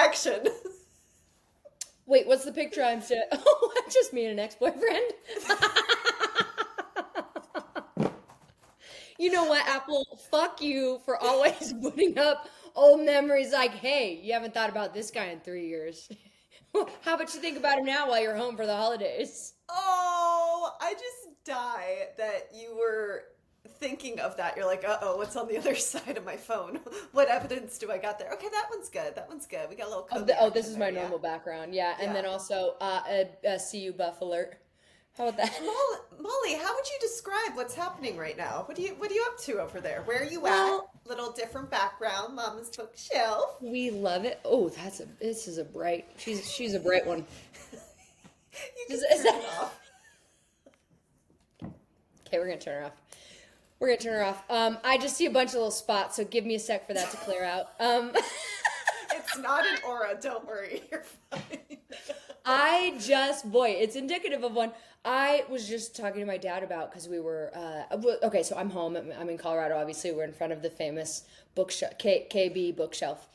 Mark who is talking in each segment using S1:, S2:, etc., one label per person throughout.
S1: direction.
S2: Wait, what's the picture I'm still? Oh, just me and an ex-boyfriend. You know what, Apple? Fuck you for always putting up old memories like, hey, you haven't thought about this guy in 3 years. How about you think about him now while you're home for the holidays?
S1: Oh, I just die that you were thinking of that. You're like, uh-oh, what's on the other side of my phone? What evidence do I got there? Okay, that one's good. That one's good. We got a little code.
S2: This is my normal background. Yeah, and then also a CU buff alert. How about that?
S1: Molly, how would you describe what's happening right now? What are you up to over there? Where are you at? Little different background, Mama's bookshelf.
S2: We love it. Oh, this is a bright. She's a bright one.
S1: You can turn it off.
S2: Okay, we're gonna turn her off. We're gonna turn her off. I just see a bunch of little spots, so give me a sec for that to clear out.
S1: It's not an aura. Don't worry, you're fine.
S2: It's indicative of one. I was just talking to my dad about, because we were, okay, so I'm home. I'm in Colorado, obviously. We're in front of the famous bookshelf, KB bookshelf.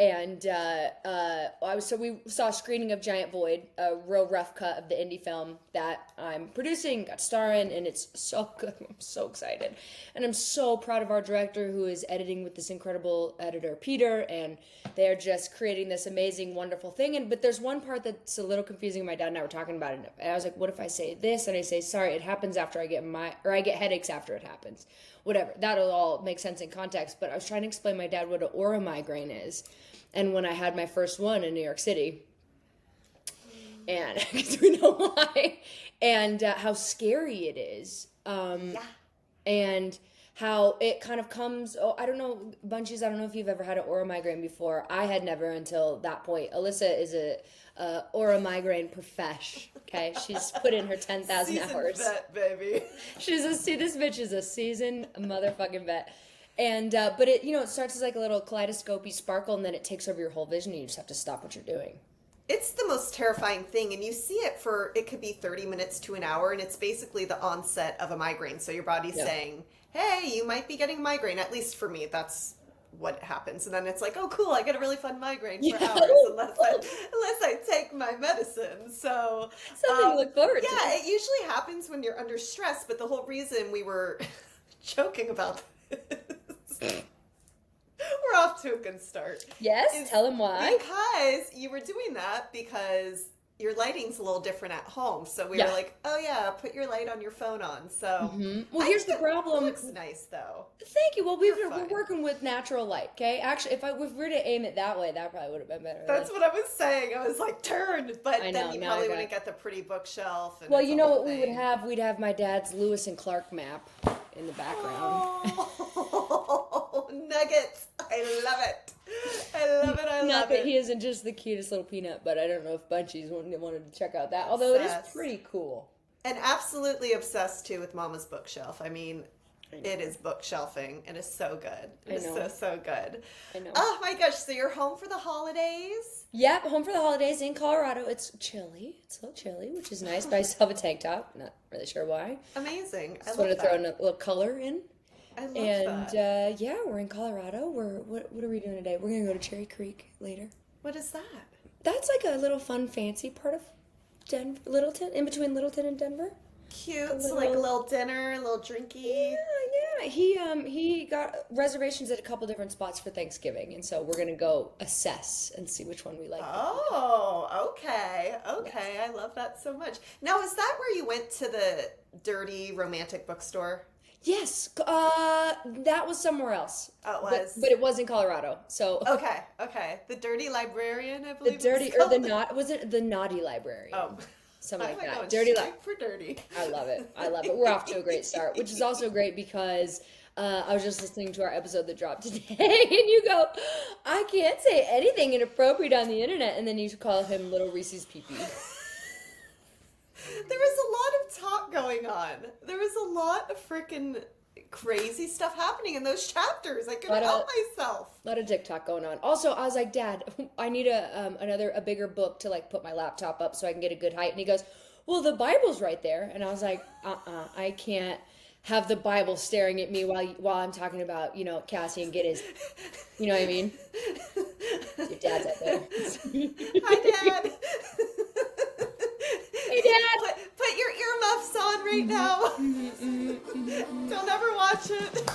S2: And so we saw a screening of Giant Void, a real rough cut of the indie film that I'm producing, got to star in, and it's so good. I'm so excited. And I'm so proud of our director, who is editing with this incredible editor, Peter, and they're just creating this amazing, wonderful thing. But there's one part that's a little confusing. My dad and I were talking about it, and I was like, what if I say this? And I say, sorry, it happens after I get I get headaches after it happens. Whatever. That'll all make sense in context. But I was trying to explain to my dad what an aura migraine is. And when I had my first one in New York City, and because we know why, and how scary it is, and how it kind of comes, I don't know, Bunchies, I don't know if you've ever had an aura migraine before. I had never until that point. Alyssa is a aura migraine profesh, okay? She's put in her 10,000 hours.
S1: Vet, baby.
S2: This bitch is a seasoned motherfucking vet. And, but it, it starts as like a little kaleidoscopy sparkle, and then it takes over your whole vision, and you just have to stop what you're doing.
S1: It's the most terrifying thing, and you see it could be 30 minutes to an hour, and it's basically the onset of a migraine. So your body's saying, hey, you might be getting a migraine. At least for me, that's what happens. And then it's like, oh, cool, I get a really fun migraine for hours unless I take my medicine. So
S2: something to look forward to.
S1: Yeah, it usually happens when you're under stress, but the whole reason we were joking about this, we're off to a good start.
S2: Yes, tell them why.
S1: Because you were doing that because your lighting's a little different at home. So we were like, oh yeah, put your light on your phone on. So
S2: well, here's the problem.
S1: It looks nice though.
S2: Thank you. Well, we're working with natural light. Okay, actually, if we were to aim it that way, that probably would have been better.
S1: That's what I was saying. I was like, turn, but then you probably wouldn't get the pretty bookshelf. And
S2: well, you know what we would have? We'd have my dad's Lewis and Clark map in the background.
S1: Oh, nuggets! I love it. I love it.
S2: Not that he isn't just the cutest little peanut, but I don't know if Bunchies wanted to check out that. Although it is pretty cool.
S1: And absolutely obsessed too with Mama's bookshelf. I mean, it is bookshelfing. It is so good. It is so good.
S2: I know.
S1: Oh my gosh! So you're home for the holidays?
S2: Yep, home for the holidays in Colorado. It's chilly. It's a little chilly, which is nice. But I still have a tank top. Not really sure why.
S1: Amazing.
S2: Just wanted to throw in a little color in.
S1: I love that.
S2: Yeah, we're in Colorado. What are we doing today? We're gonna go to Cherry Creek later.
S1: What is that?
S2: That's like a little fun, fancy part of Denver, Littleton, in between Littleton and Denver.
S1: Cute. So like a little dinner, a little drinky.
S2: Yeah. He got reservations at a couple different spots for Thanksgiving, and so we're gonna go assess and see which one we like.
S1: Oh, okay. Yeah. I love that so much. Now, is that where you went to the dirty romantic bookstore?
S2: Yes, that was somewhere else.
S1: Oh, it was,
S2: but it was in Colorado. So
S1: okay. The dirty librarian, I believe.
S2: Was it the naughty librarian?
S1: Oh,
S2: something like that.
S1: Dirty for dirty.
S2: I love it. We're off to a great start, which is also great because I was just listening to our episode that dropped today, and you go, I can't say anything inappropriate on the internet, and then you call him Little Reese's pee-pee.
S1: There was a lot of talk going on. There was a lot of freaking crazy stuff happening in those chapters. I couldn't help myself.
S2: A lot of TikTok going on. Also, I was like, Dad, I need a bigger book to like put my laptop up so I can get a good height. And he goes, well, the Bible's right there. And I was like, I can't have the Bible staring at me while I'm talking about, Cassian get his, you know what I mean? Your dad's out there.
S1: Hi, Dad.
S2: Hey, Dad.
S1: Put your earmuffs on right now. Don't ever watch it.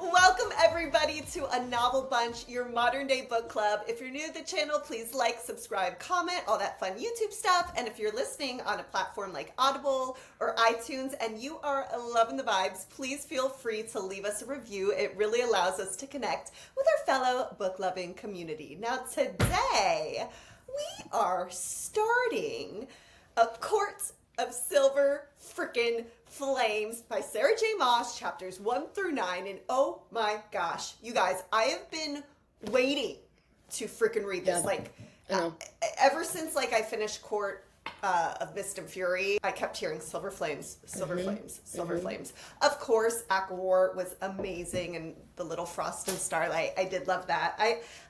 S1: Welcome everybody to A Novel Bunch, your modern day book club. If you're new to the channel, please like, subscribe, comment, all that fun YouTube stuff. And if you're listening on a platform like Audible or iTunes and you are loving the vibes, please feel free to leave us a review. It really allows us to connect with our fellow book loving community. Now today, we are starting A Court of Silver Frickin' Flames by Sarah J. Maas, chapters 1 through 9. And oh my gosh, you guys, I have been waiting to frickin' read this. Ever since I finished Court of Mist and Fury, I kept hearing Silver Flames, Silver Flames, Silver Flames. Of course, Act War was amazing, and the little Frost and Starlight, I did love that.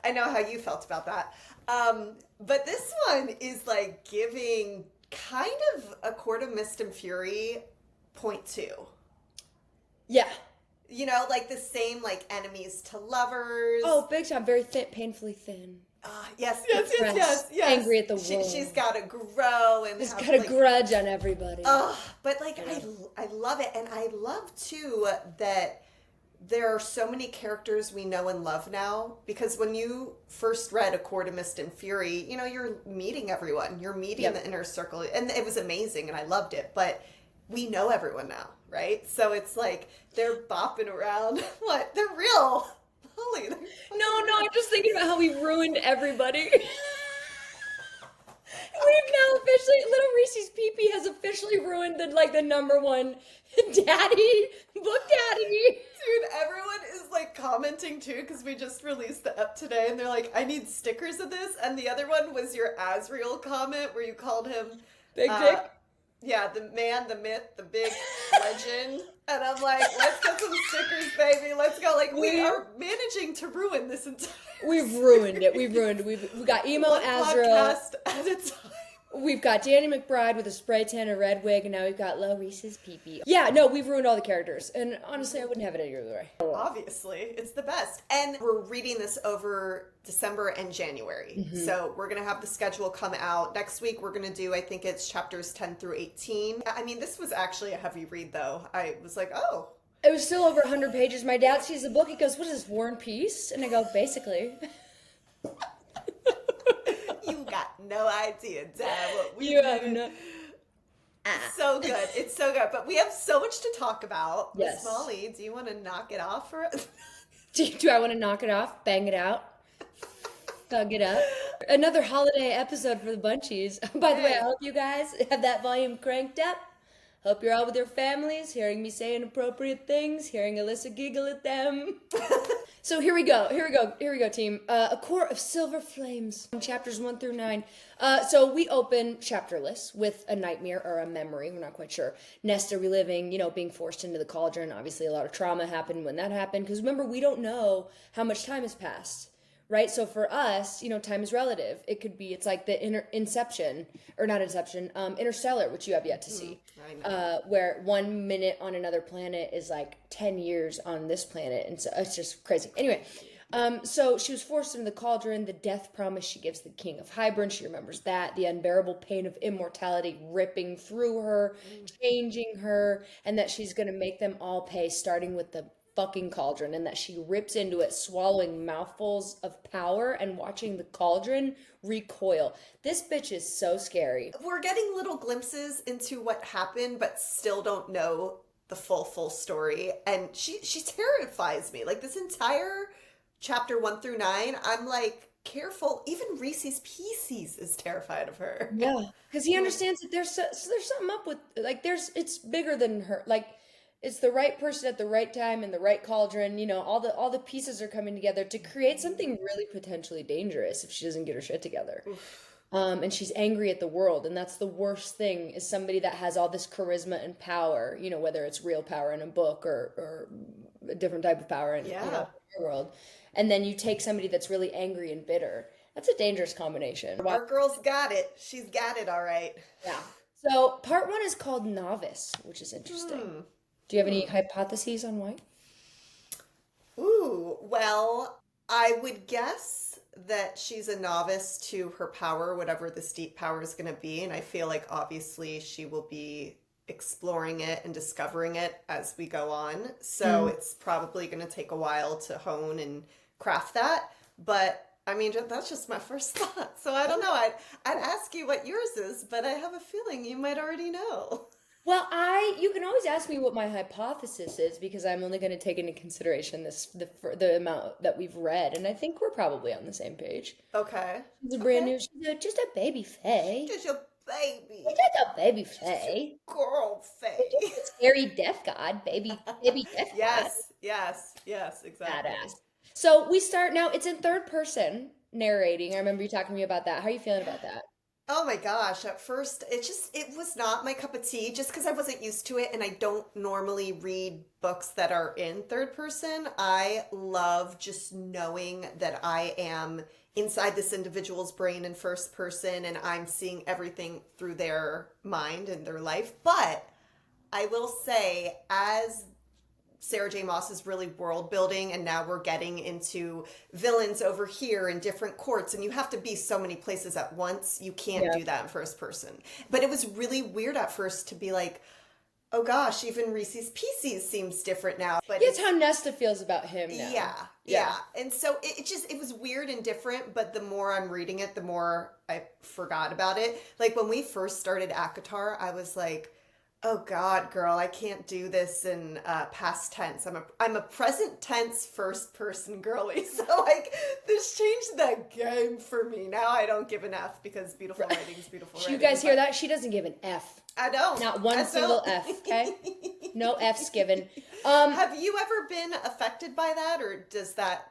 S1: I know how you felt about that. But this one is giving kind of A Court of Mist and Fury .2.
S2: Yeah.
S1: The same enemies to lovers.
S2: Oh, big time. Very thin, painfully thin.
S1: Yes.
S2: Angry at the world.
S1: She's got to grow and
S2: she's got a grudge on everybody.
S1: But I love it, and I love too that there are so many characters we know and love now, because when you first read A Court of Mist and Fury, you're meeting everyone. You're meeting the inner circle, and it was amazing, and I loved it. But we know everyone now, right? So it's they're bopping around. What? They're real. Holy.
S2: No, I'm just thinking about how we ruined everybody. We've now officially, little Reese's Pee-Pee has officially ruined the number one book daddy.
S1: Dude, everyone is commenting too, because we just released the ep today, and they're I need stickers of this. And the other one was your Asriel comment where you called him
S2: Big Dick.
S1: Yeah, the man, the myth, the big legend. And I'm let's get some stickers, baby. Let's go. We are managing to ruin this entire
S2: We've ruined it. We've got emo
S1: one
S2: Azrael.
S1: podcast at a time.
S2: We've got Danny McBride with a spray tan and red wig, and now we've got Low Reese's Pee-Pee. Yeah, no, we've ruined all the characters. And honestly, I wouldn't have it any other way.
S1: Obviously, it's the best. And we're reading this over December and January. So we're going to have the schedule come out. Next week, we're going to do, I think it's chapters 10 through 18. I mean, this was actually a heavy read, though. I was oh.
S2: It was still over 100 pages. My dad sees the book. He goes, what is this, War and Peace? And I go, basically.
S1: You got no idea, Dad, what we
S2: You have no...
S1: It's so good. It's so good. But we have so much to talk about.
S2: Yes.
S1: Miss Molly, do you want to knock it off for us?
S2: Do I want to knock it off? Bang it out? Thug it up? Another holiday episode for the Bunchies. By the way, I hope you guys have that volume cranked up. Hope you're all with your families, hearing me say inappropriate things, hearing Alyssa giggle at them. So here we go, team. A Court of Silver Flames, chapters 1 through 9. So we open chapterless with a nightmare or a memory, we're not quite sure. Nesta reliving, being forced into the Cauldron. Obviously a lot of trauma happened when that happened, because remember, we don't know how much time has passed. Right? So for us, time is relative. It could be, it's like the Interstellar, which you have yet to see. Where 1 minute on another planet is 10 years on this planet. And so it's just crazy. Anyway, so she was forced into the Cauldron, the death promise she gives the King of Hybern. She remembers that, the unbearable pain of immortality ripping through her, changing her, and that she's going to make them all pay, starting with the fucking Cauldron, and that she rips into it, swallowing mouthfuls of power and watching the Cauldron recoil. This bitch is so scary.
S1: We're getting little glimpses into what happened, but still don't know the full story. And she terrifies me. This entire chapter 1 through 9, I'm careful. Even Reese's Pieces is terrified of her.
S2: Yeah, because he understands that there's something up with it's bigger than her. It's the right person at the right time in the right cauldron. All the pieces are coming together to create something really potentially dangerous if she doesn't get her shit together. And she's angry at the world, and that's the worst thing, is somebody that has all this charisma and power, whether it's real power in a book or a different type of power in,
S1: Yeah.
S2: the world. And then you take somebody that's really angry and bitter. That's a dangerous combination.
S1: Our girl's got it. She's got it all right.
S2: Yeah. So part one is called Novice, which is interesting. Do you have any hypotheses on why?
S1: Ooh, well, I would guess that she's a novice to her power, whatever this deep power is going to be. And I feel like obviously she will be exploring it and discovering it as we go on. So it's probably going to take a while to hone and craft that. But I mean, that's just my first thought. So I don't know. I'd ask you what yours is, but I have a feeling you might already know.
S2: Well, you can always ask me what my hypothesis is, because I'm only going to take into consideration the amount that we've read, and I think we're probably on the same page.
S1: Okay.
S2: She's a brand new, just a baby Fae.
S1: Just your baby.
S2: Just a baby Fae.
S1: Girl Faye.
S2: Just a scary death god, baby death god.
S1: Yes, exactly.
S2: Badass. So we start now. It's in third person narrating. I remember you talking to me about that. How are you feeling about that?
S1: Oh my gosh, at first it was not my cup of tea just because I wasn't used to it and I don't normally read books that are in third person. I love just knowing that I am inside this individual's brain in first person and I'm seeing everything through their mind and their life. But I will say, as Sarah J. Maas is really world building, and now we're getting into villains over here in different courts, and you have to be so many places at once. You can't do that in first person. But it was really weird at first to be like, oh gosh, even Reese's Pieces seems different now. But
S2: it's how Nesta feels about him now.
S1: Yeah. And so it was weird and different, but the more I'm reading it, the more I forgot about it. Like when we first started ACOTAR, I was like, oh God, girl, I can't do this in past tense. I'm a present tense first person girly. So like this changed the game for me. Now I don't give an F because beautiful writing is beautiful writing.
S2: You guys hear that? She doesn't give an F.
S1: I don't.
S2: Not one single F, okay? No F's given.
S1: Have you ever been affected by that, or does that,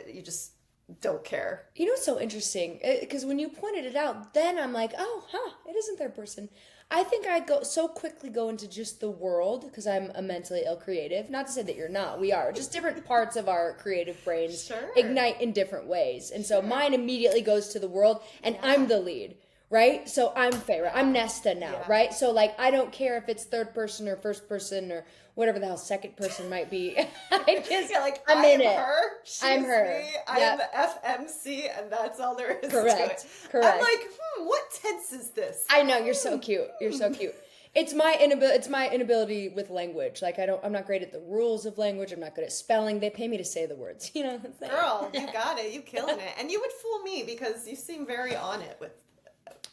S1: you just don't care?
S2: It's so interesting because when you pointed it out, then I'm like, it isn't third person. I think I quickly go into just the world because I'm a mentally ill creative. Not to say that you're not. We are. Just different parts of our creative brains ignite in different ways. And so mine immediately goes to the world, and I'm the lead, right? So I'm Feyre. I'm Nesta now, right? So like I don't care if it's third person or first person or whatever the hell second person might be. I'm in it. I'm her.
S1: Me, I am the FMC, and that's all there is
S2: Correct.
S1: to it.
S2: Correct.
S1: I'm like, what tense is this?
S2: I know, you're so cute. You're so cute. It's my inability with language. Like I'm not great at the rules of language. I'm not good at spelling. They pay me to say the words.
S1: Girl, you got it. You killing it. And you would fool me because you seem very on it with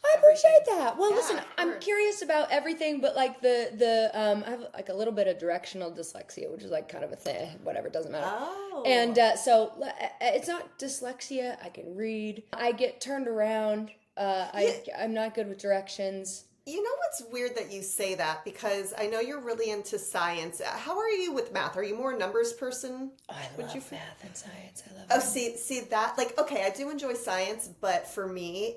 S2: I appreciate that. Well, listen, I'm curious about everything, but like I have like a little bit of directional dyslexia, which is like kind of a thing. Whatever, it doesn't matter.
S1: Oh.
S2: And so it's not dyslexia. I can read. I get turned around. I'm not good with directions.
S1: You know what's weird that you say that, because I know you're really into science. How are you with math? Are you more a numbers person?
S2: Oh, I love math and science. I love
S1: math. See that? Like, okay, I do enjoy science, but for me,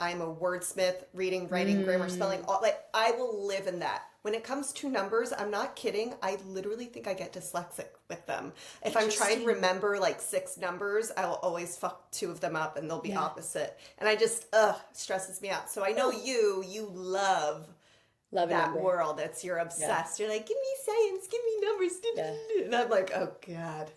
S1: I'm a wordsmith, reading, writing, grammar, spelling. I will live in that. When it comes to numbers, I'm not kidding. I literally think I get dyslexic with them. If I'm trying to remember like 6 numbers, I will always fuck 2 of them up and they'll be opposite. And I just, stresses me out. So I know you love that world. You're obsessed. Yeah. You're like, give me science, give me numbers. Yeah. And I'm like, oh God.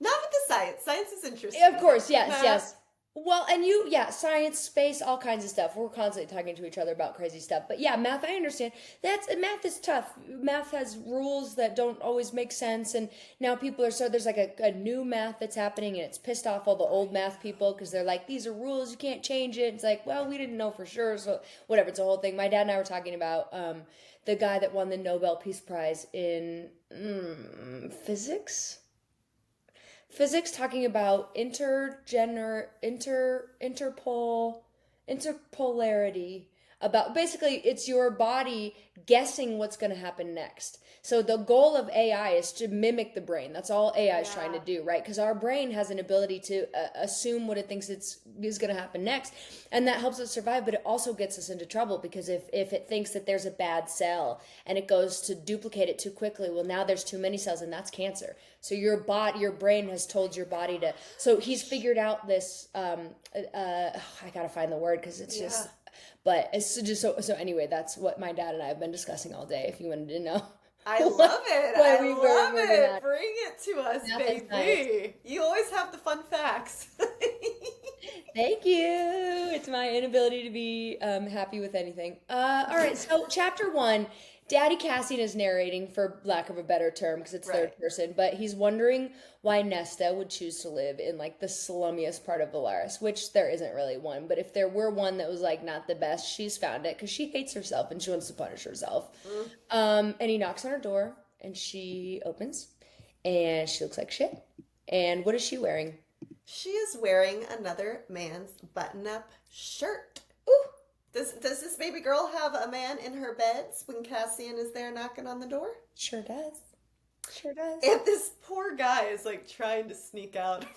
S1: Not with the science. Science is interesting.
S2: Of course, yes. Well, and science, space, all kinds of stuff. We're constantly talking to each other about crazy stuff. But yeah, math, I understand. Math is tough. Math has rules that don't always make sense. And now there's like a new math that's happening, and it's pissed off all the old math people because they're like, these are rules, you can't change it. It's like, well, we didn't know for sure. So whatever, it's a whole thing. My dad and I were talking about the guy that won the Nobel Peace Prize in physics. Physics, talking about interpolarity. about, basically it's your body guessing what's going to happen next. So the goal of AI is to mimic the brain. That's all AI is trying to do, right? Because our brain has an ability to assume what it thinks is going to happen next, and that helps us survive. But it also gets us into trouble, because if it thinks that there's a bad cell and it goes to duplicate it too quickly, well, now there's too many cells, and that's cancer. So your brain has told your body to. So he's figured out this. I gotta find the word because it's just. But it's just so anyway, that's what my dad and I have been discussing all day. If you wanted to know.
S1: I love it. I love it. Bring it to us, baby. Nice. You always have the fun facts.
S2: Thank you. It's my inability to be happy with anything. All right. So chapter 1, Daddy Cassian is narrating, for lack of a better term, because it's third person, but he's wondering why Nesta would choose to live in like the slummiest part of Velaris, which there isn't really one, but if there were one that was like not the best, she's found it because she hates herself and she wants to punish herself. And he knocks on her door and she opens and she looks like shit. And what is she wearing?
S1: She is wearing another man's button-up shirt.
S2: Ooh.
S1: Does this baby girl have a man in her beds when Cassian is there knocking on the door?
S2: Sure does. Sure does.
S1: And this poor guy is like trying to sneak out of her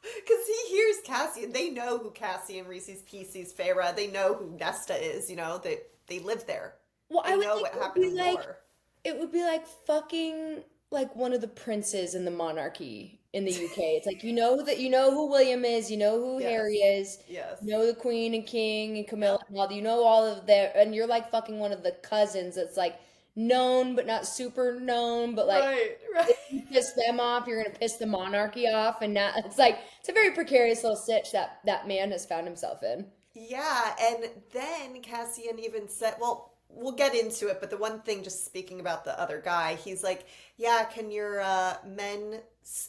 S1: window because he hears Cassian. They know who Cassian, Rhys' PC's Feyre. They know who Nesta is. You know, they live there.
S2: Well,
S1: they know what happened in lore.
S2: It would be like fucking like one of the princes in the monarchy in the UK. It's like, you know who William is, you know who Harry is, you know the Queen and King and Camilla and all, you know all of their, and you're like fucking one of the cousins that's like known but not super known, but like if you piss them off, you're gonna piss the monarchy off, and now it's like it's a very precarious little stitch that man has found himself in.
S1: Yeah, and then Cassian even said, well, we'll get into it, but the one thing, just speaking about the other guy, he's like, yeah, can your men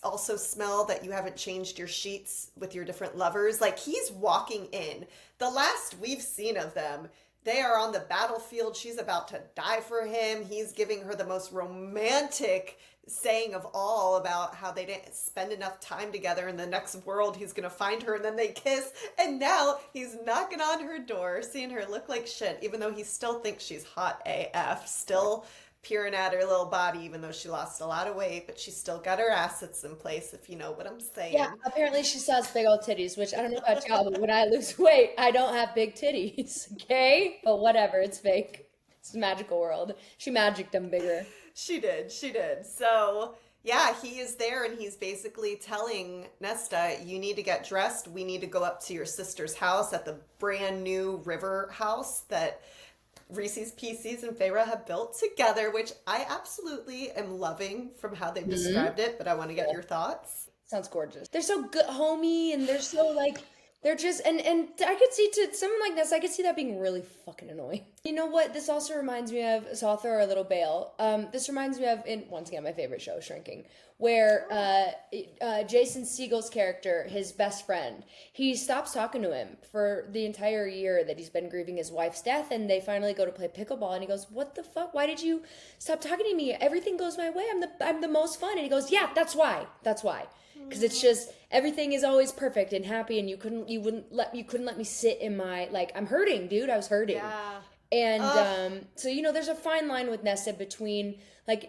S1: also smell that you haven't changed your sheets with your different lovers? Like, he's walking in. The last we've seen of them, they are on the battlefield. She's about to die for him. He's giving her the most romantic saying of all about how they didn't spend enough time together. In the next world, he's going to find her, and then they kiss. And now he's knocking on her door, seeing her look like shit, even though he still thinks she's hot AF, still peering at her little body, even though she lost a lot of weight, but she still got her assets in place, if you know what I'm saying.
S2: Yeah, apparently she still has big old titties, which I don't know about y'all, but when I lose weight, I don't have big titties, okay? But whatever, it's fake. It's a magical world. She magicked them bigger.
S1: She did. So, yeah, he is there, and he's basically telling Nesta, you need to get dressed. We need to go up to your sister's house at the brand new river house that Rhys' PCs and Feyre have built together, which I absolutely am loving from how they've described it, but I want to get your thoughts.
S2: Sounds gorgeous. They're so good, homey, and they're so like, they're just, and I could see, to someone like this, I could see that being really fucking annoying. You know what? This also reminds me of, so I'll throw a little bail. This reminds me of, once again, my favorite show, Shrinking, where Jason Segel's character, his best friend, he stops talking to him for the entire year that he's been grieving his wife's death, and they finally go to play pickleball, and he goes, what the fuck? Why did you stop talking to me? Everything goes my way. I'm the most fun. And he goes, yeah, that's why. Because it's just, everything is always perfect and happy, and you couldn't let me sit in my, like, I'm hurting, dude. I was hurting.
S1: Yeah.
S2: And so, you know, there's a fine line with Nesta between like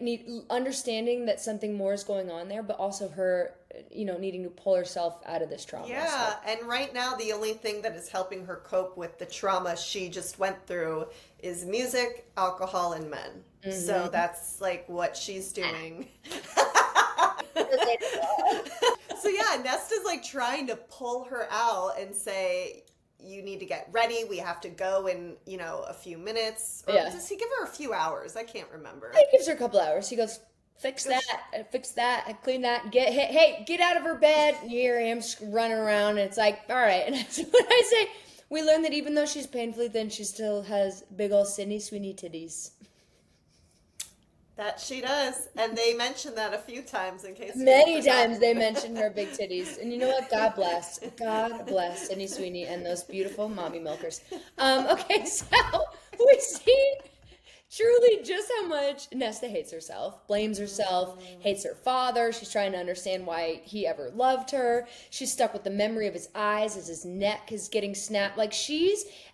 S2: understanding that something more is going on there, but also her, you know, needing to pull herself out of this trauma.
S1: Yeah, and right now the only thing that is helping her cope with the trauma she just went through is music, alcohol, and men. So that's like what she's doing. So yeah, Nesta's like trying to pull her out and say, you need to get ready. We have to go in, you know, a few minutes. Or does he give her a few hours? I can't remember.
S2: He gives her a couple hours. He goes, fix that, clean that, get out of her bed. And you hear him running around, and it's like, all right. And that's what I say. We learn that even though she's painfully thin, she still has big old Sydney Sweeney titties.
S1: That she does. And they mention that a few times in case.
S2: Many times they mention her big titties. And you know what? God bless Sydney Sweeney and those beautiful mommy milkers. Okay, so we see Truly, just how much Nesta hates herself, blames herself, hates her father. She's trying to understand why he ever loved her. She's stuck with the memory of his eyes as his neck is getting snapped.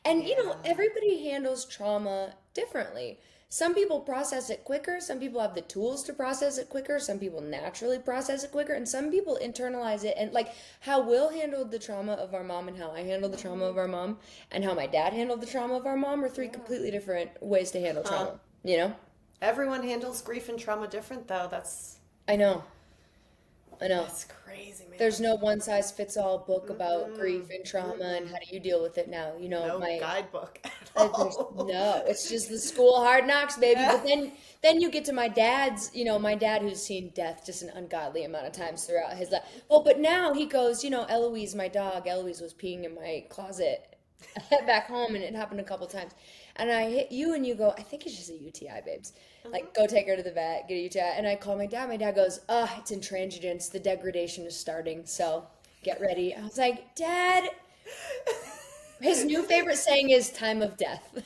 S2: Everybody handles trauma differently. Some people process it quicker. Some people have the tools to process it quicker. Some people naturally process it quicker. And some people internalize it. And like how Will handled the trauma of our mom and how I handled the trauma of our mom and how my dad handled the trauma of our mom are three completely different ways to handle trauma, you know?
S1: Everyone handles grief and trauma different, though.
S2: I know.
S1: That's crazy, man.
S2: There's no one-size-fits-all book about grief and trauma and how do you deal with it now. You know,
S1: no
S2: my
S1: guidebook at all.
S2: No, it's just the school hard knocks, baby. But then you get to my dad's, my dad who's seen death just an ungodly amount of times throughout his life. Well, but now he goes, Eloise, my dog, Eloise was peeing in my closet back home, and it happened a couple times. And I hit you, and you go, I think it's just a UTI, babes. Like, go take her to the vet, get a UTI. And I call my dad. My dad goes, it's intransigence. The degradation is starting, so get ready. I was like, Dad, his new favorite saying is time of death.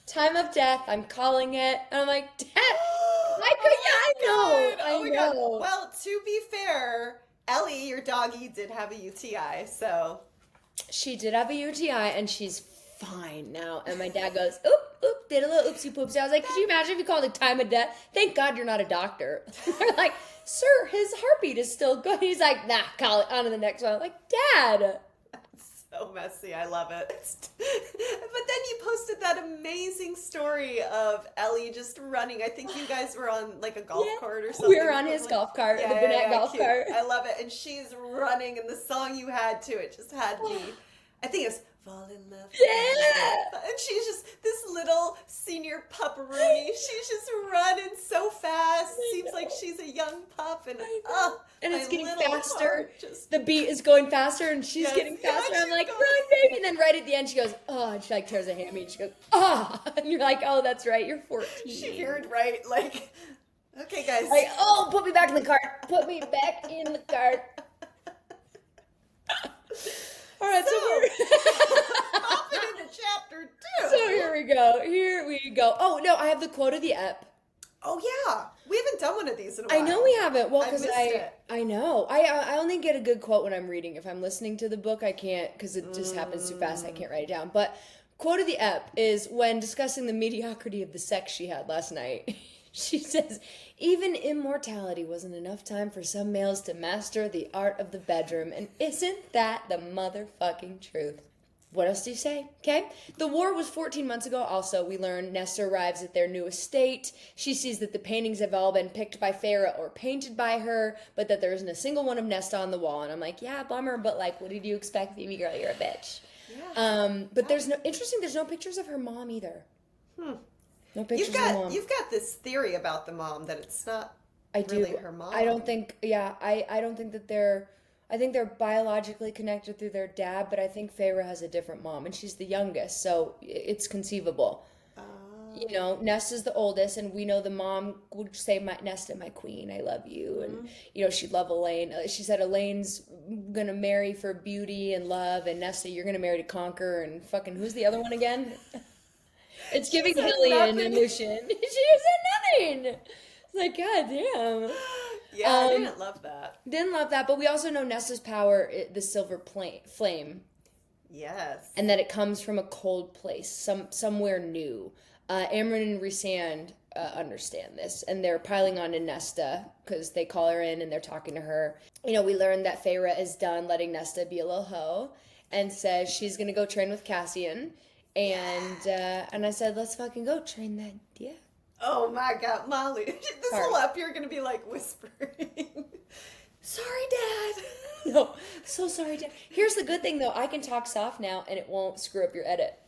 S2: Time of death, I'm calling it. And I'm like, Dad, I know.
S1: Well, to be fair, Ellie, your doggy, did have a UTI, so.
S2: She did have a UTI, and she's fine now. And my dad goes, oop, did a little oopsie poopsie. I was like, could you imagine if you called it time of death? Thank God you're not a doctor. They're like, sir, his heartbeat is still good. He's like, nah, call it on to the next one. I'm like, Dad.
S1: That's so messy. I love it. But then you posted that amazing story of Ellie just running. I think you guys were on like a golf cart or something.
S2: We were on his golf cart, the Burnett golf
S1: cute.
S2: cart.
S1: I love it. And she's running, and the song you had to it just had me. I think it's fall in love.
S2: Yeah.
S1: And she's just this little senior pupperoonie. She's just running so fast. Seems like she's a young pup, and
S2: it's getting faster. The beat is going faster, and she's getting faster. I'm like, run, baby! And then right at the end, she goes, and she like tears a hammy, and she goes, and you're like, oh, that's right, you're 14.
S1: She heard right, like, okay, guys.
S2: Like, put me back in the cart. Put me back in the cart. All right, so we're
S1: popping into chapter 2.
S2: So here we go. Oh no, I have the quote of the ep.
S1: Oh yeah, we haven't done one of these in a while.
S2: I know we haven't. Well, because
S1: I
S2: know I only get a good quote when I'm reading. If I'm listening to the book, I can't because it just happens too fast. I can't write it down. But quote of the ep is when discussing the mediocrity of the sex she had last night. She says, even immortality wasn't enough time for some males to master the art of the bedroom. And isn't that the motherfucking truth? What else do you say? Okay. The war was 14 months ago. Also, we learn Nesta arrives at their new estate. She sees that the paintings have all been picked by Feyre or painted by her, but that there isn't a single one of Nesta on the wall. And I'm like, yeah, bummer, but like, what did you expect, Phoebe girl? You're a bitch. Yeah. But there's no pictures of her mom either. No pictures of her mom.
S1: You've got this theory about the mom that it's not really her mom.
S2: I don't think, I don't think that I think they're biologically connected through their dad, but I think Feyre has a different mom, and she's the youngest, so it's conceivable. Nesta's the oldest, and we know the mom would say, Nesta, my queen, I love you, and, she'd love Elaine. She said Elaine's gonna marry for beauty and love, and Nesta, you're gonna marry to conquer, and fucking, who's the other one again? It's giving Hillian and Lucian. She said nothing. It's like, God damn.
S1: Yeah, I didn't love that.
S2: Didn't love that, but we also know Nesta's power, the silver flame.
S1: Yes.
S2: And that it comes from a cold place, somewhere new. Amryn and Rhysand understand this, and they're piling on to Nesta because they call her in and they're talking to her. We learned that Feyre is done letting Nesta be a little hoe and says she's going to go train with Cassian. And I said, let's fucking go train that. Yeah.
S1: Oh my God, Molly. This whole up, you're going to be like whispering. Sorry, Dad.
S2: No, so sorry, Dad. Here's the good thing, though. I can talk soft now, and it won't screw up your edit.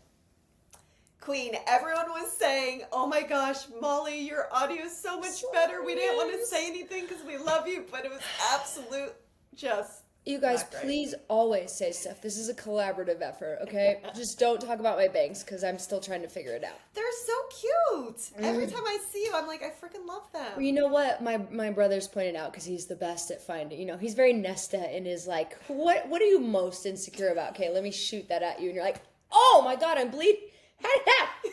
S1: Queen, everyone was saying, oh my gosh, Molly, your audio is so much better. We didn't want to say anything because we love you, but it was absolute just...
S2: You guys, please always say stuff. This is a collaborative effort, okay? Just don't talk about my bangs because I'm still trying to figure it out.
S1: They're so cute. Every time I see you, I'm like, I freaking love them.
S2: Well, you know what? My brother's pointed out because he's the best at finding. He's very Nesta in his like, what are you most insecure about? Okay, let me shoot that at you. And you're like, oh my God, I'm bleeding.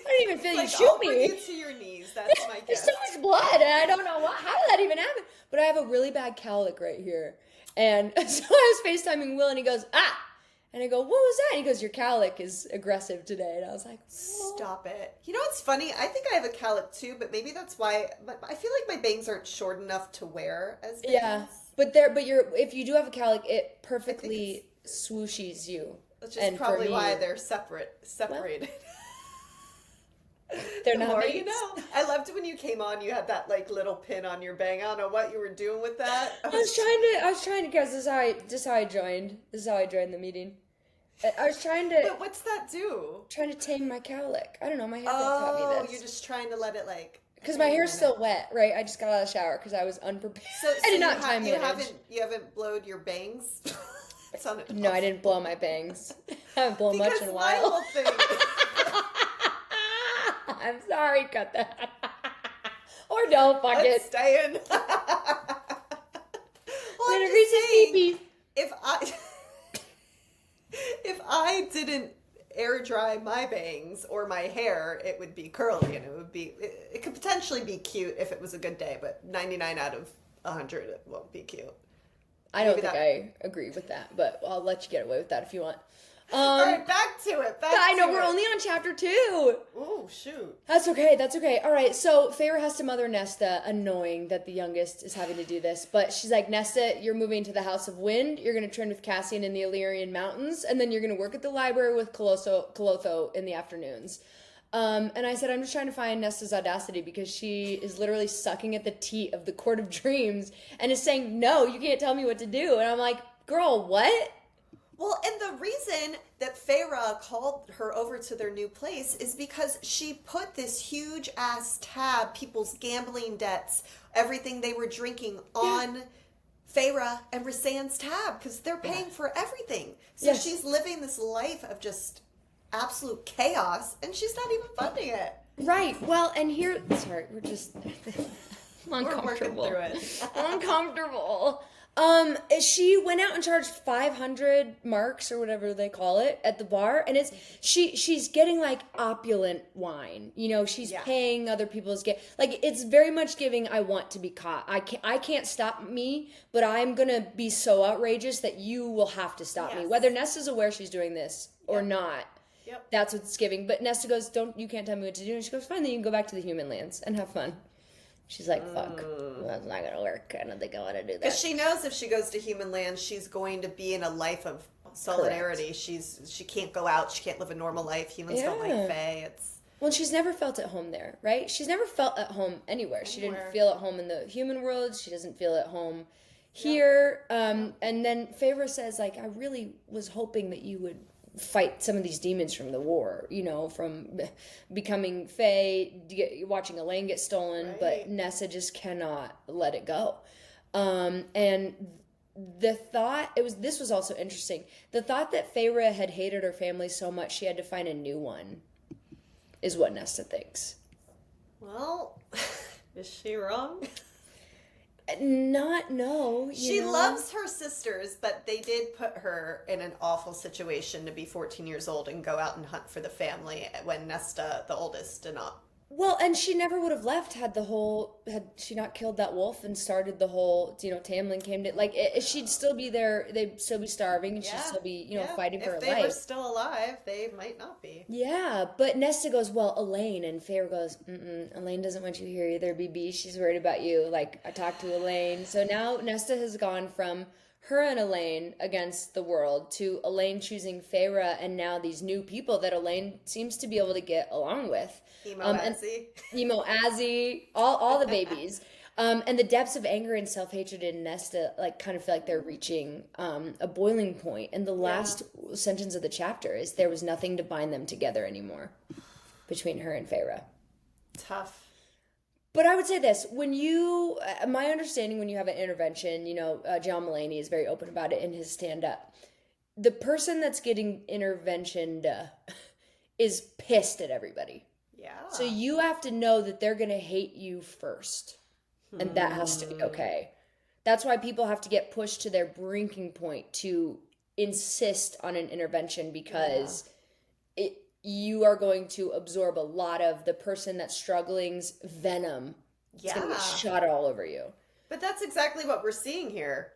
S2: don't even feel you
S1: Like,
S2: shoot
S1: I'll bring
S2: me.
S1: you to your knees. That's my
S2: There's
S1: gift.
S2: so much blood, and I don't know how did that even happen. But I have a really bad cowlick right here, and so I was FaceTiming Will, and he goes, ah, and I go, what was that? And he goes, your cowlick is aggressive today, and I was like, whoa.
S1: Stop it. You know what's funny? I think I have a cowlick too, but maybe that's why. But I feel like my bangs aren't short enough to wear as bangs.
S2: Yeah, but if you do have a cowlick, it perfectly swooshes you.
S1: Which is probably why they're separated.
S2: They're
S1: The
S2: not
S1: more
S2: mates.
S1: you know. I loved when you came on. You had that like little pin on your bang. I don't know what you were doing with that.
S2: I was trying to guess. This is how I joined. This is how I joined the meeting. I was trying to.
S1: But what's that do?
S2: Trying to tame my cowlick. I don't know. My haircut taught me this.
S1: You're just trying to let it like.
S2: Because my hair's still wet, right? I just got out of the shower because I was unprepared.
S1: So
S2: I did not time manage.
S1: You haven't blowed your bangs. It's on
S2: No, I didn't blow my bangs. I haven't blown much in a while.
S1: Whole thing.
S2: I'm sorry, cut that. Or don't, fuck it.
S1: It's staying. Well, I'm
S2: Then it
S1: just
S2: reaches
S1: saying,
S2: pee-pee.
S1: if I didn't air dry my bangs or my hair, it would be curly, and it could potentially be cute if it was a good day, but 99 out of 100 it won't be cute.
S2: I don't think I agree with that, but I'll let you get away with that if you want.
S1: All right, back to it.
S2: I know, we're only on chapter 2.
S1: Oh, shoot.
S2: That's okay. All right, so Feyre has to mother Nesta, annoying that the youngest is having to do this. But she's like, Nesta, you're moving to the House of Wind. You're going to train with Cassian in the Illyrian Mountains. And then you're going to work at the library with Clotho in the afternoons. And I said, I'm just trying to find Nesta's audacity because she is literally sucking at the teat of the Court of Dreams and is saying, no, you can't tell me what to do. And I'm like, girl, what?
S1: Well, and the reason that Feyre called her over to their new place is because she put this huge ass tab, people's gambling debts, everything they were drinking on Feyre and Rhys's tab because they're paying for everything. So she's living this life of just absolute chaos and she's not even funding it.
S2: Right. Well, and here, sorry, we're just uncomfortable.
S1: We're working through it.
S2: Uncomfortable. She went out and charged 500 marks or whatever they call it at the bar, and she's getting like opulent wine. You know, she's paying other people's it's very much giving. I want to be caught. I can't stop me, but I'm gonna be so outrageous that you will have to stop me, whether Nesta's aware she's doing this or not.
S1: Yep.
S2: That's what it's giving. But Nesta goes, you can't tell me what to do. And she goes, fine, then you can go back to the human lands and have fun. She's like, fuck, that's not going to work. I don't think I want to do that.
S1: Because she knows if she goes to human land, she's going to be in a life of solidarity.
S2: Correct.
S1: She can't go out. She can't live a normal life. Humans don't like Fae.
S2: Well, she's never felt at home there, right? She's never felt at home anywhere. She didn't feel at home in the human world. She doesn't feel at home here. And then Feyre says, like, I really was hoping that you would fight some of these demons from the war, you know, from becoming Fae, watching Elaine get stolen, but Nessa just cannot let it go. And the thought, this was also interesting, the thought that Feyre had hated her family so much she had to find a new one is what Nesta thinks.
S1: Well, is she wrong?
S2: No.
S1: She loves her sisters, but they did put her in an awful situation to be 14 years old and go out and hunt for the family when Nesta, the oldest, did not.
S2: Well, and she never would have left had she not killed that wolf and started the whole, Tamlin came to, she'd still be there, they'd still be starving, and she'd still be, fighting for her life.
S1: If they were still alive, they might not be.
S2: Yeah, but Nesta goes, well, Elaine, and Feyre goes, Elaine doesn't want you here either, BB, she's worried about you, I talked to Elaine. So now Nesta has gone from her and Elaine against the world to Elaine choosing Feyre and now these new people that Elaine seems to be able to get along with. Emo Azzy, all the babies. And the depths of anger and self-hatred in Nesta kind of feel like they're reaching a boiling point. And the last sentence of the chapter is there was nothing to bind them together anymore between her and Feyre.
S1: Tough.
S2: But I would say this, my understanding when you have an intervention, John Mulaney is very open about it in his stand-up. The person that's getting interventioned is pissed at everybody. Yeah. So you have to know that they're going to hate you first. And that has to be okay. That's why people have to get pushed to their breaking point to insist on an intervention because you are going to absorb a lot of the person that's struggling's venom. It's going to be shot all over you.
S1: But that's exactly what we're seeing here.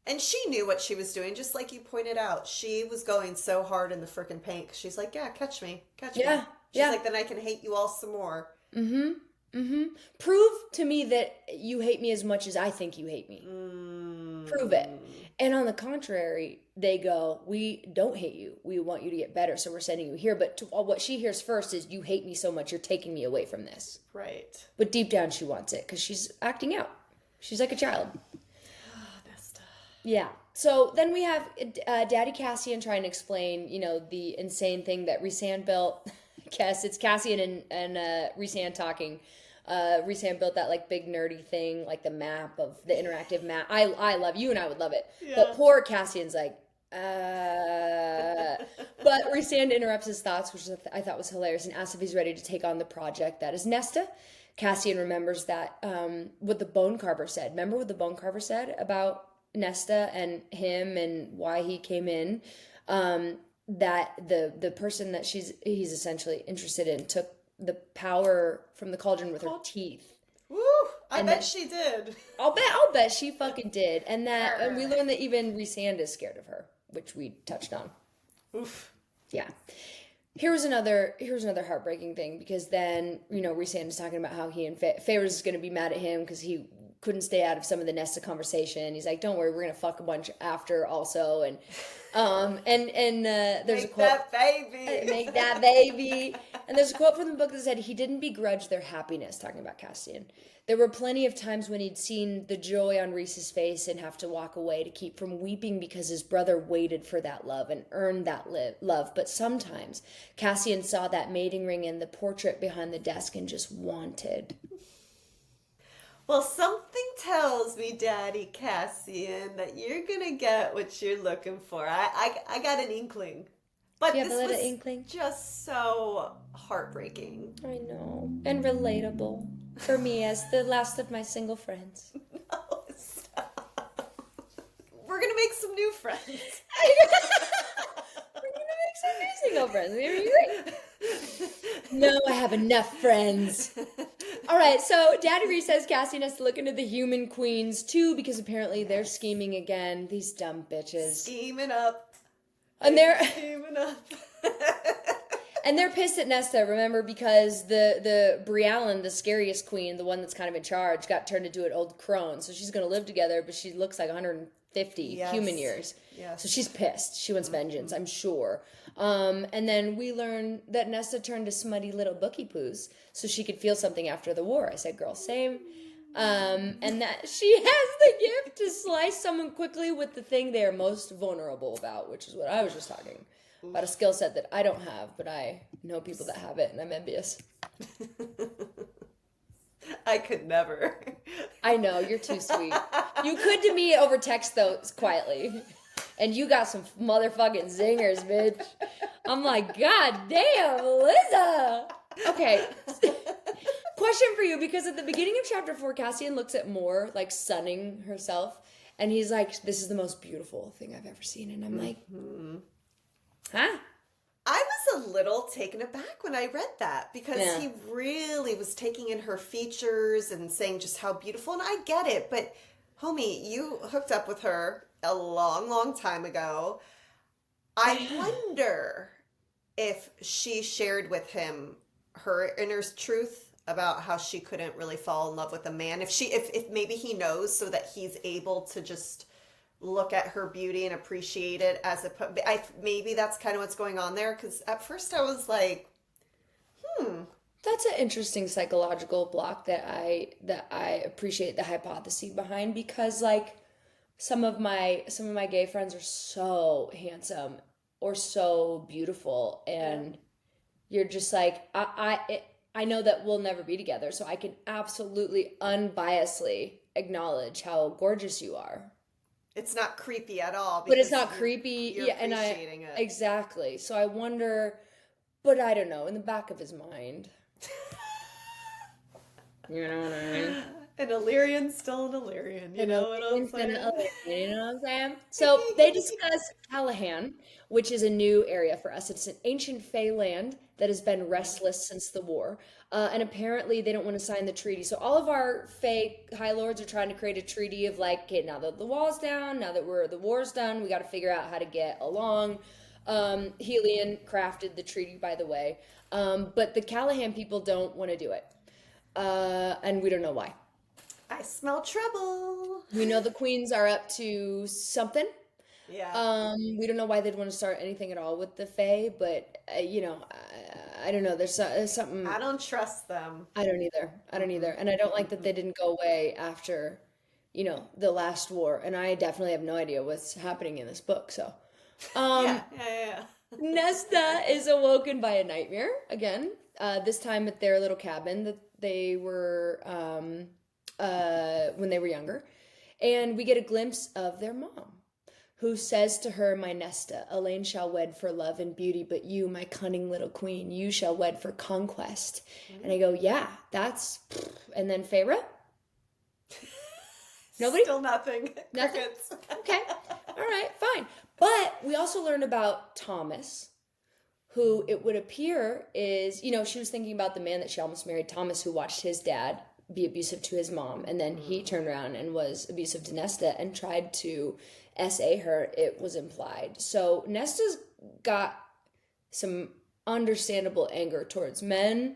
S1: And she knew what she was doing, just like you pointed out. She was going so hard in the frickin' paint. She's like, yeah, catch me. She's like, then I can hate you all some more.
S2: Mm-hmm. Mm-hmm. Prove to me that you hate me as much as I think you hate me. Prove it. And on the contrary, they go, we don't hate you. We want you to get better, so we're sending you here. But what she hears first is, you hate me so much, you're taking me away from this.
S1: Right.
S2: But deep down, she wants it because she's acting out. She's like a child.
S1: Nesta.
S2: Yeah. So then we have Daddy Cassian trying to explain, the insane thing that Rhysand built. It's Cassian and Rhysand talking. Rhysand built that like big nerdy thing, like the map of the interactive map. I love you and I would love it. Yeah. But poor Cassian's like, But Rhysand interrupts his thoughts, which I thought was hilarious, and asks if he's ready to take on the project that is Nesta. Cassian remembers that what the Bone Carver said. Remember what the Bone Carver said about Nesta and him and why he came in? That the person that he's essentially interested in took the power from the cauldron with her teeth.
S1: Woo! I bet she did.
S2: I'll bet she fucking did. And we learned that even Rhysand is scared of her, which we touched on.
S1: Oof.
S2: Yeah. Here's another heartbreaking thing, because then, Rhysand is talking about how he and Feyre is going to be mad at him because he couldn't stay out of some of the Nesta conversation. He's like, don't worry, we're going to fuck a bunch after also. And there's a quote. Make that baby. And there's a quote from the book that said he didn't begrudge their happiness, talking about Cassian. There were plenty of times when he'd seen the joy on Rhys's face and have to walk away to keep from weeping because his brother waited for that love and earned that love. But sometimes Cassian saw that mating ring in the portrait behind the desk and just wanted.
S1: Well, something tells me, Daddy Cassian, that you're gonna get what you're looking for. I got an inkling. But this was inkling? Just so heartbreaking.
S2: I know. And relatable for me as the last of my single friends.
S1: No, stop. We're gonna make some new friends.
S2: We're gonna make some new single friends. It'll be great. No, I have enough friends. All right, so Daddy Rhys says Cassian has to look into the human queens too, because apparently they're scheming again. These dumb bitches.
S1: Scheming up.
S2: And they're
S1: scheming up.
S2: And they're pissed at Nesta, remember, because the Brialyn, the scariest queen, the one that's kind of in charge, got turned into an old crone. So she's going to live together, but she looks like 150 human years. Yes. So she's pissed. She wants vengeance, I'm sure. And then we learn that Nesta turned to smutty little bookie poos so she could feel something after the war. I said, girl, same. And that she has the gift to slice someone quickly with the thing they are most vulnerable about, which is what I was just talking about, a skill set that I don't have, but I know people that have it, and I'm envious.
S1: I could never.
S2: I know, you're too sweet. You could to me over text, though, quietly. And you got some motherfucking zingers, bitch. I'm like, God damn, Liza. Okay. Question for you, because at the beginning of chapter 4, Cassian looks at Moore, like, sunning herself. And he's like, this is the most beautiful thing I've ever seen. And I'm like, huh?
S1: I was a little taken aback when I read that, because he really was taking in her features and saying just how beautiful. And I get it, but homie, you hooked up with her a long, long time ago. I wonder if she shared with him her inner truth about how she couldn't really fall in love with a man. If maybe he knows, so that he's able to just look at her beauty and appreciate it maybe that's kind of what's going on there. Because at first I was like,
S2: That's an interesting psychological block that I appreciate the hypothesis behind, because like some of my gay friends are so handsome or so beautiful, and you're just like, I know that we'll never be together, so I can absolutely unbiasedly acknowledge how gorgeous you are.
S1: It's not creepy at all.
S2: But it's not creepy.
S1: You're appreciating it.
S2: Exactly. So I wonder, but I don't know, in the back of his mind. You know what I mean?
S1: An Illyrian's still an Illyrian, you know what I'm saying?
S2: You know what I'm saying? So they discuss Callahan, which is a new area for us. It's an ancient Fey land that has been restless since the war. And apparently they don't want to sign the treaty. So all of our Fey High Lords are trying to create a treaty of like, okay, now that the wall's down, now that the war's done, we got to figure out how to get along. Helion crafted the treaty, by the way. But the Callahan people don't want to do it. And we don't know why.
S1: I smell trouble.
S2: We know the queens are up to something.
S1: Yeah.
S2: We don't know why they'd want to start anything at all with the Fae, but I don't know. There's something.
S1: I don't trust them.
S2: I don't either. And I don't like that they didn't go away after, the last war. And I definitely have no idea what's happening in this book. So,
S1: Yeah.
S2: Nesta is awoken by a nightmare again. This time at their little cabin that they were when they were younger, and we get a glimpse of their mom, who says to her, "My Nesta, Elaine shall wed for love and beauty, but you, my cunning little queen, you shall wed for conquest." And I go, yeah, that's... And then Feyre? Nobody?
S1: Still nothing.
S2: Nothing?
S1: Crickets.
S2: Okay. All right, fine. But we also learn about Thomas, who it would appear is, she was thinking about the man that she almost married, Thomas, who watched his dad be abusive to his mom, and then he turned around and was abusive to Nesta and tried to SA her, it was implied. So Nesta's got some understandable anger towards men,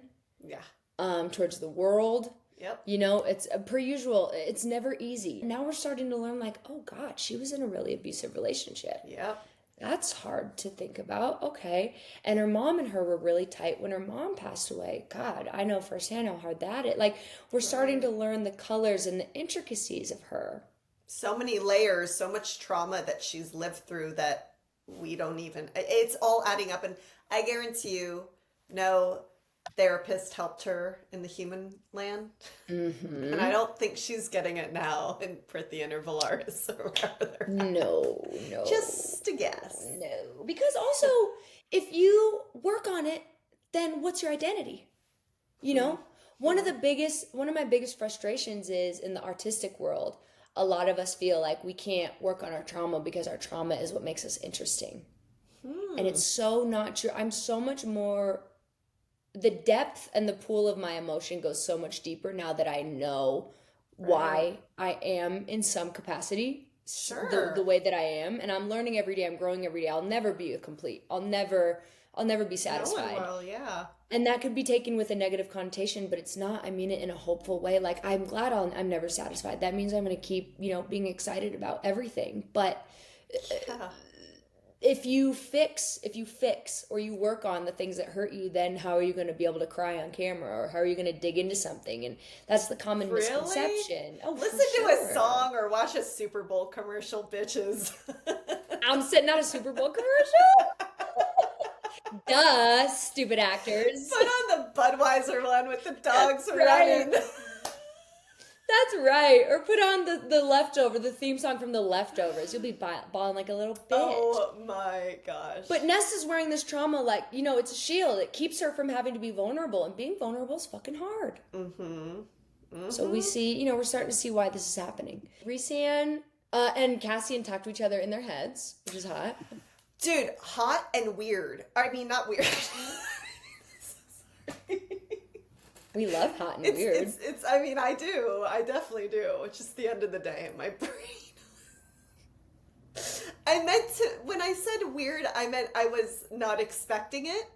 S2: towards the world.
S1: Yep.
S2: It's per usual, it's never easy. Now we're starting to learn like, oh God, she was in a really abusive relationship.
S1: Yep.
S2: That's hard to think about. Okay. And her mom and her were really tight when her mom passed away. God, I know firsthand how hard that is. Like, we're starting to learn the colors and the intricacies of her.
S1: So many layers, so much trauma that she's lived through that we don't even... It's all adding up. And I guarantee you, no therapist helped her in the human land. Mm-hmm. And I don't think she's getting it now in Prithian or Velaris or wherever they're at.
S2: No.
S1: Just a guess.
S2: No. Because also, if you work on it, then what's your identity? One of my biggest frustrations is in the artistic world, a lot of us feel like we can't work on our trauma because our trauma is what makes us interesting. And it's so not true. I'm so much more... The depth and the pool of my emotion goes so much deeper now that I know why I am in some capacity.
S1: Sure.
S2: The way that I am. And I'm learning every day. I'm growing every day. I'll never be a complete. I'll never be satisfied.
S1: No one will, yeah.
S2: And that could be taken with a negative connotation, but it's not. I mean it in a hopeful way. Like, I'm glad I'm never satisfied. That means I'm going to keep, being excited about everything. But if you fix or you work on the things that hurt you, then how are you going to be able to cry on camera, or how are you going to dig into something? And that's the common misconception. Oh,
S1: listen to a song or watch a Super Bowl commercial, bitches.
S2: I'm sitting on a Super Bowl commercial? Duh, stupid actors.
S1: Put on the Budweiser one with the dogs running.
S2: That's right. Or put on the theme song from The Leftovers. You'll be bawling like a little bitch.
S1: Oh my gosh.
S2: But Nesta's wearing this trauma like, it's a shield. It keeps her from having to be vulnerable. And being vulnerable is fucking hard. Mm-hmm. So we see, we're starting to see why this is happening. Rhys and Cassian talk to each other in their heads, which is hot.
S1: Dude, hot and weird. I mean, not weird.
S2: We love hot and weird.
S1: I mean, I do. I definitely do. It's just the end of the day in my brain. When I said weird, I meant I was not expecting it.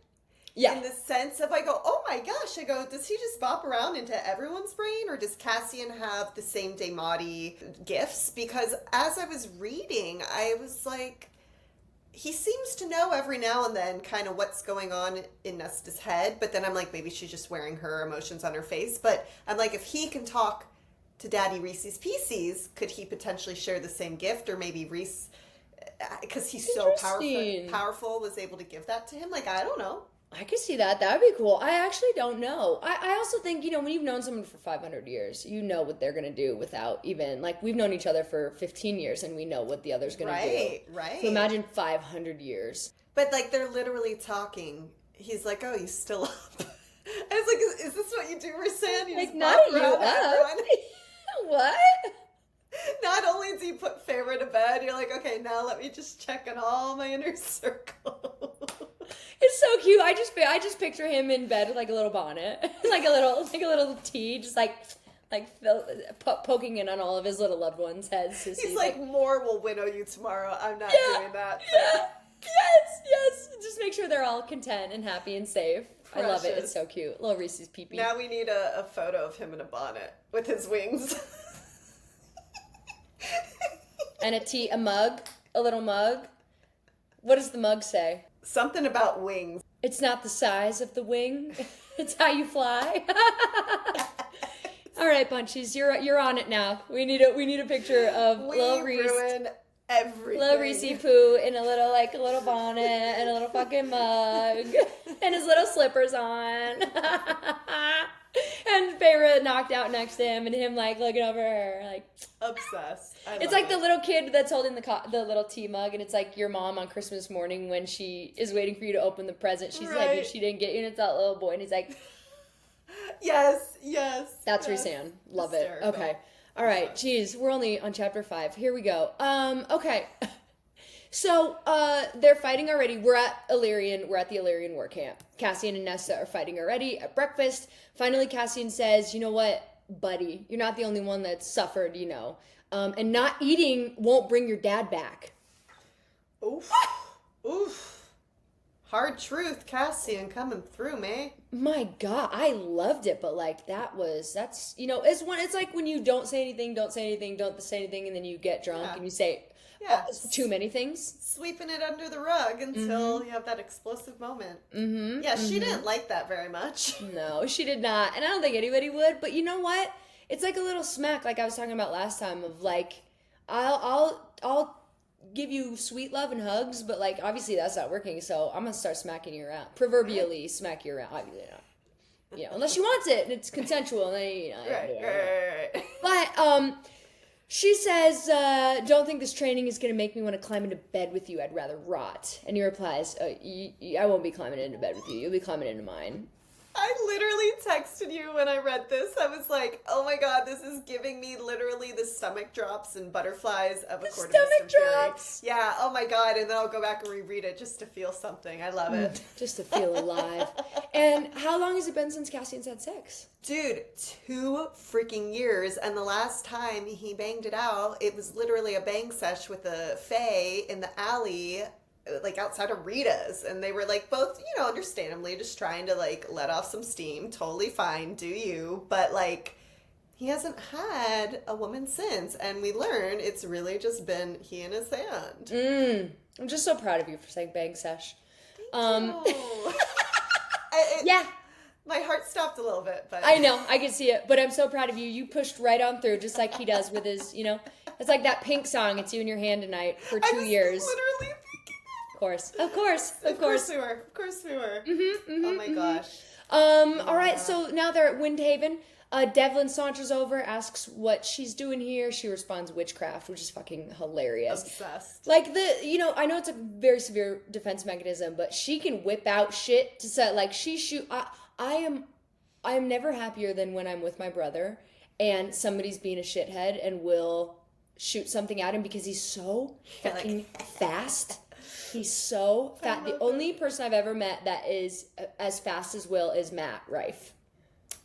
S1: Yeah. In the sense of, I go, oh my gosh. I go, does he just bop around into everyone's brain? Or does Cassian have the same Daemati gifts? Because as I was reading, I was like... He seems to know every now and then kind of what's going on in Nesta's head, but then I'm like, maybe she's just wearing her emotions on her face. But I'm like, if he can talk to Daddy Rhys's PCs, could he potentially share the same gift? Or maybe Rhys, because he's so powerful, was able to give that to him? Like, I don't know.
S2: I could see that. That would be cool. I actually don't know. I also think, when you've known someone for 500 years, you know what they're going to do without even, like, we've known each other for 15 years and we know what the other's going to do. Right. So imagine 500 years.
S1: But, like, they're literally talking. He's like, oh, you still up? I was like, is this what you do, Rhysand? You
S2: like,
S1: just
S2: not you up.
S1: let me just check on all my inner circle.
S2: It's so cute. I just picture him in bed with like a little bonnet, like a little tea, just like poking in on all of his little loved ones' heads.
S1: He's like, more will winnow you tomorrow. I'm not doing that.
S2: Yeah. Yes. Just make sure they're all content and happy and safe. Precious. I love it. It's so cute. Little Reese's pee-pee.
S1: Now we need a photo of him in a bonnet with his wings.
S2: And a mug, a little mug. What does the mug say?
S1: Something about wings.
S2: It's not the size of the wing. It's how you fly. All right, Bunchies, you're on it now. We need a picture of Lil Reese.
S1: Ruin everything.
S2: Lil Reese Poo in a little bonnet and a little fucking mug and his little slippers on. And Feyre knocked out next to him and him like looking over her like
S1: obsessed.
S2: It's like the little kid that's holding the little tea mug, and it's like your mom on Christmas morning when she is waiting for you to open the present. She's like, she didn't get you, and it's that little boy, and he's like,
S1: yes.
S2: That's Rhys-Anne. Love hysterical. It. Okay. All right. Jeez, we're only on chapter 5. Here we go. Okay. So, they're fighting already. We're at the Illyrian war camp. Cassian and Nesta are fighting already at breakfast. Finally, Cassian says, you know what, buddy, you're not the only one that's suffered, and not eating won't bring your dad back.
S1: Oof. Hard truth, Cassian coming through, man.
S2: My God, I loved it, but like it's like when you don't say anything, and then you get drunk and you say too many things.
S1: Sweeping it under the rug until you have that explosive moment. Mm-hmm. Yeah, she didn't like that very much.
S2: No, she did not. And I don't think anybody would. But you know what? It's like a little smack, like I was talking about last time, of like, I'll give you sweet love and hugs, but like obviously that's not working, so I'm gonna start smacking you around. Proverbially smack you around. Obviously not. Unless she wants it and it's consensual, then
S1: Right.
S2: But she says, don't think this training is going to make me want to climb into bed with you. I'd rather rot. And he replies, I won't be climbing into bed with you. You'll be climbing into mine.
S1: I literally texted you when I read this. I was like, oh my God, this is giving me literally the stomach drops and butterflies of A Court of Mist and Fury. Yeah, oh my God. And then I'll go back and reread it just to feel something. I love it.
S2: Just to feel alive. And how long has it been since Cassian's had sex?
S1: Dude, 2 freaking years. And the last time he banged it out, it was literally a bang sesh with a Fae in the alley, like outside of Rita's, and they were like both, understandably just trying to like let off some steam. Totally fine, do you? But like, he hasn't had a woman since, and we learn it's really just been he and his hand.
S2: I'm just so proud of you for saying bang sesh.
S1: Yeah. My heart stopped a little bit, but
S2: I know, I can see it, but I'm so proud of you. You pushed right on through, just like he does with his, it's like that Pink song, It's You and Your Hand Tonight, for 2 years.
S1: Literally
S2: Of course we were.
S1: Mm-hmm, oh my gosh.
S2: All right, so now they're at Windhaven. Devlin saunters over, asks what she's doing here. She responds witchcraft, which is fucking hilarious.
S1: Obsessed.
S2: Like I know it's a very severe defense mechanism, but she can whip out shit to set, like she shoot. I am never happier than when I'm with my brother and somebody's being a shithead and will shoot something at him because he's so fucking fast. He's so fast. The only person I've ever met that is as fast as Will is Matt Rife.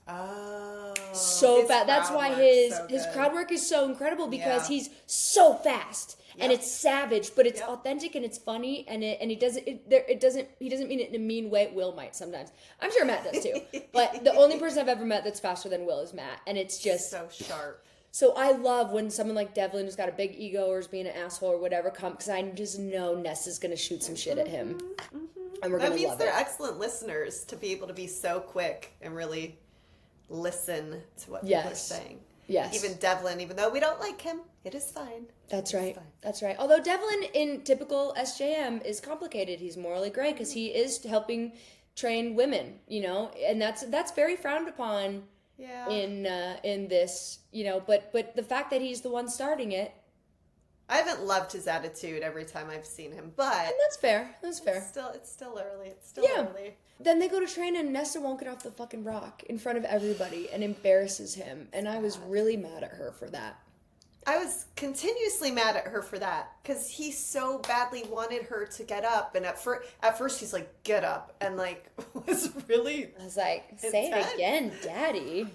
S1: Oh.
S2: So fast. That's why his crowd work is so incredible because he's so fast. Yep. And it's savage, but it's authentic and it's funny, and he doesn't mean it in a mean way. Will might sometimes. I'm sure Matt does too. But the only person I've ever met that's faster than Will is Matt, and it's just
S1: so sharp.
S2: So I love when someone like Devlin who's got a big ego or is being an asshole or whatever come, because I just know Nessa's gonna shoot some shit at him, and we're gonna love it.
S1: That means they're excellent listeners to be able to be so quick and really listen to what people are saying.
S2: Yes.
S1: Even Devlin, even though we don't like him, it is fine.
S2: That's right. That's right. Although Devlin, in typical SJM, is complicated. He's morally gray because he is helping train women, and that's very frowned upon.
S1: Yeah.
S2: In this, but the fact that he's the one starting it.
S1: I haven't loved his attitude every time I've seen him, but
S2: and that's fair. That's fair.
S1: It's still early. It's still early.
S2: Then they go to train and Nesta won't get off the fucking rock in front of everybody and embarrasses him. And I was really mad at her for that.
S1: I was continuously mad at her for that because he so badly wanted her to get up, and at first he's like, "Get up," and like was really.
S2: I was like, "Say
S1: intense.
S2: it again, Daddy."